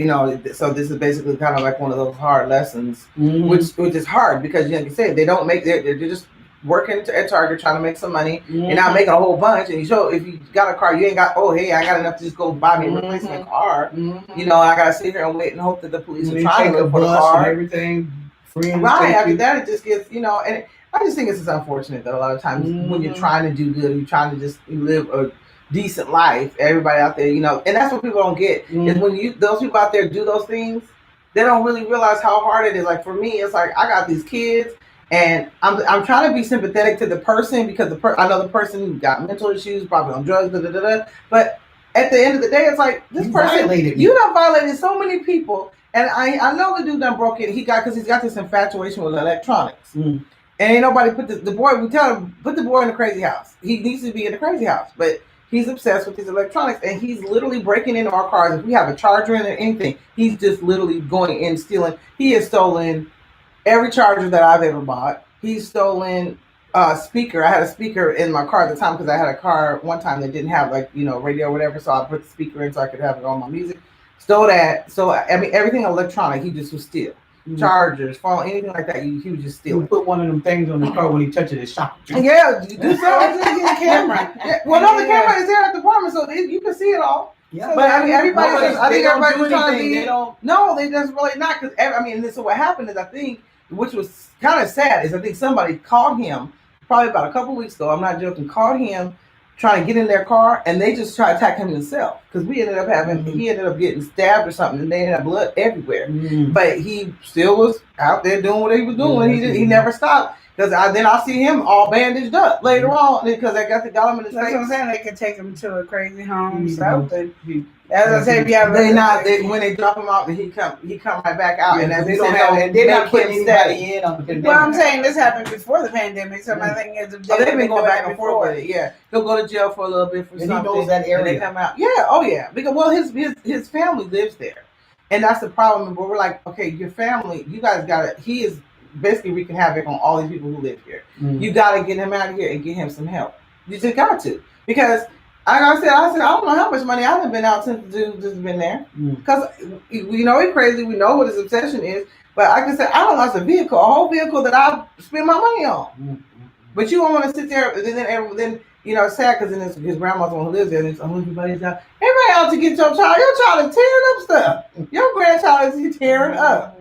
So this is basically kind of like one of those hard lessons, which is hard because, like you said, they don't make. They're just working at Target trying to make some money. You're not making a whole bunch, and if you got a car, you ain't got. Oh, hey, I got enough to just go buy me a replacement car. I gotta sit here and wait and hope that the police are trying to look for the car and everything. Right after that, it just gets and I just think it's just unfortunate that a lot of times when you're trying to do good, you're trying to just live a decent life. Everybody out there, and that's what people don't get is when those people out there do those things, they don't really realize how hard it is. Like for me, it's like I got these kids. And I'm trying to be sympathetic to the person because I know the person got mental issues, probably on drugs, but at the end of the day, it's like this person you done violated so many people, and I know the dude done broke it. Because he's got this infatuation with electronics, and ain't nobody put the boy. We tell him put the boy in the crazy house. He needs to be in the crazy house, but he's obsessed with his electronics, and he's literally breaking into our cars. If we have a charger in or anything, he's just literally going in stealing. He has stolen every charger that I've ever bought. He's stolen a speaker. I had a speaker in my car at the time because I had a car one time that didn't have radio or whatever. So I put the speaker in so I could have it on my music. Stole that. So everything electronic, he just would steal. Chargers, phone, anything like that, he would just steal. He put one of them things on his car when he touches it, shock. Yeah, you do so. The camera. Well, no, the camera is there at the apartment, so you can see it all. Yeah, but everybody. I think everybody's trying to be. No, they just really not because so what happened is I think. Which was kind of sad is I think somebody called him probably about a couple weeks ago. I'm not joking. Called him trying to get in their car, and they just tried to attack him themselves because he ended up getting stabbed or something, and they had blood everywhere. But he still was out there doing what he was doing. He never stopped because then I'll see him all bandaged up later on because I got him in the face. That's what I'm saying. They could take him to a crazy home, something. As I say, when they drop him out, he come right back out, and they don't have, and they're not putting anybody in on the pandemic. Well, I'm saying this happened before the pandemic, so my thing is, they've been going back and forth with it. Yeah, he'll go to jail for a little bit for something. He knows that area. And they come out. Yeah, because his family lives there, and that's the problem. But we're like, okay, your family, you guys got it. He is basically wreaking havoc on all these people who live here. You got to get him out of here and get him some help. You just got to because. Like I said, I don't know how much money I have been out since the dude has been there. Because we know he's crazy. We know what his obsession is. But like I said, I don't lost a whole vehicle that I spend my money on. But you don't want to sit there and then it's sad because then his grandma's the one who lives there. And it's everybody's out. Everybody out to get your child. Your child is tearing up stuff. Your grandchild is tearing up.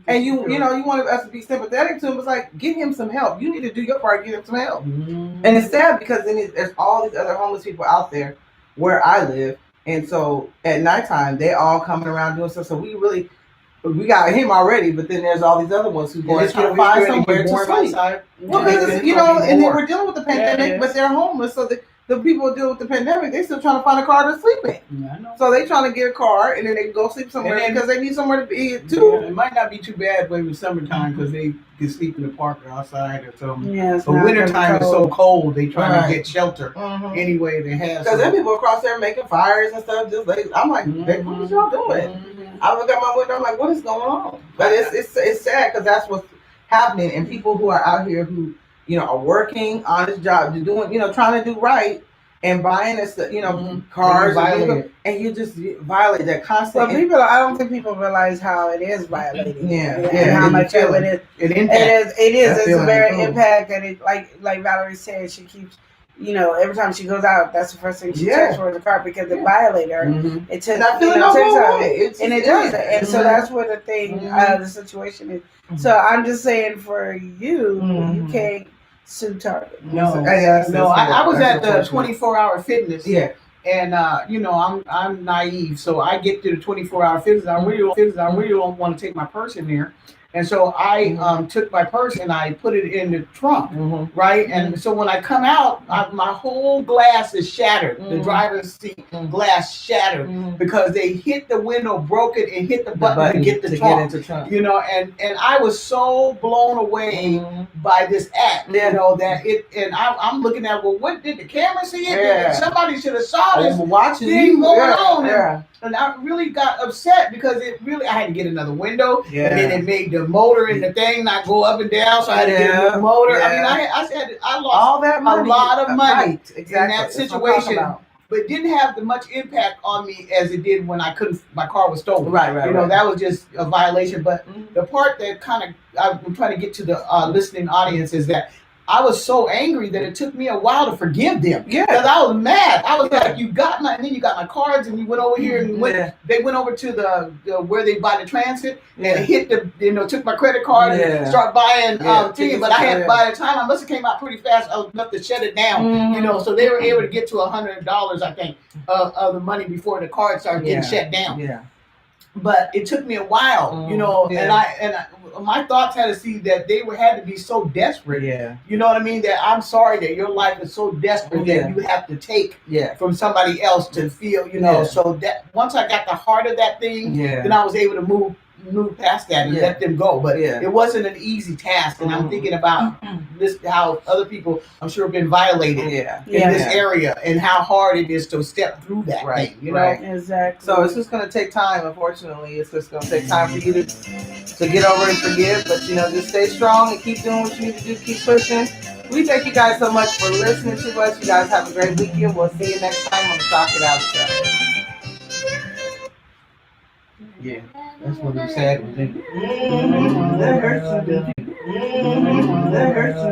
And you want us to be sympathetic to him. It's like, give him some help. You need to do your part, give him some help. And it's sad because then there's all these other homeless people out there where I live. And so at nighttime, they all coming around doing stuff. So we got him already, but then there's all these other ones who going to try to find somewhere to sleep. Well, because and then we're dealing with the pandemic, but they're homeless. So the people who deal with the pandemic, they still trying to find a car to sleep in. Yeah, I know. So they trying to get a car and then they can go sleep somewhere because they need somewhere to be too. Yeah, it might not be too bad when it's summertime because they can sleep in the park or outside or something. Yeah, but wintertime is so cold, they trying to get shelter any way they have. Because then people across there making fires and stuff. Just like I'm like, what is y'all doing? I look at my window, I'm like, what is going on? But it's sad because that's what's happening, and people who are out here who are working honest jobs, doing trying to do right. And buying this, cars, and you just violate that constantly. Well, I don't think people realize how it is violating. And how much of it is. It is. It's a very impact, and it like Valerie said, she keeps. Every time she goes out, that's the first thing she checks for the car because it violated her. It takes out, and it does it. And so that's what the thing, the situation is. So I'm just saying for you, you can't sue Target. No, I was at the 24-hour fitness. Yeah. And you know, I'm naive, so I get to the 24-hour fitness. I really don't want to take my purse in there. And so I took my purse and I put it in the trunk, right? And so when I come out, my whole glass is shattered. The driver's seat glass shattered because they hit the window, broke it, and hit the button to get the trunk. You know, and I was so blown away by this act, you know, that it. And I'm looking at, well, what did the camera see it? Yeah. Somebody should have saw this watching thing going on. Yeah. And I really got upset because I had to get another window, Yeah. and then it made the motor in the thing not go up and down, so I had to get a new motor. Yeah. I mean, I said I lost all that money, a lot of money exactly. in that That's what I'm situation, talking about. but it didn't have the much impact on me as it did when my car was stolen. Right. You know, that was just a violation. But the part that kind of I'm trying to get to the listening audience is that I was so angry that it took me a while to forgive them. Yeah. Because I was mad. I was like, you got my, and then you got my cards, and you went over here and they went over to the where they buy the transit and hit the, you know, took my credit card and start buying things. But I had, by the time I must have came out pretty fast, I was enough to shut it down. You know, so they were able to get to $100, I think, of the money before the card started getting shut down. Yeah. But it took me a while, you know, and I my thoughts had to see that they had to be so desperate. Yeah. You know what I mean? That I'm sorry that your life is so desperate that you have to take from somebody else to feel, you know. So that once I got the heart of that thing, then I was able to move past that and let them go. But it wasn't an easy task. And I'm thinking about this, how other people, I'm sure, have been violated in this area, and how hard it is to step through that thing. You know, exactly. So it's just going to take time. Unfortunately, it's just going to take time for you to get over and forgive. But you know, just stay strong and keep doing what you need to do. Keep pushing. We thank you guys so much for listening to us. You guys have a great weekend. We'll see you next time on the Talk It Out Show. Yeah, that's what I'm sad. That hurts.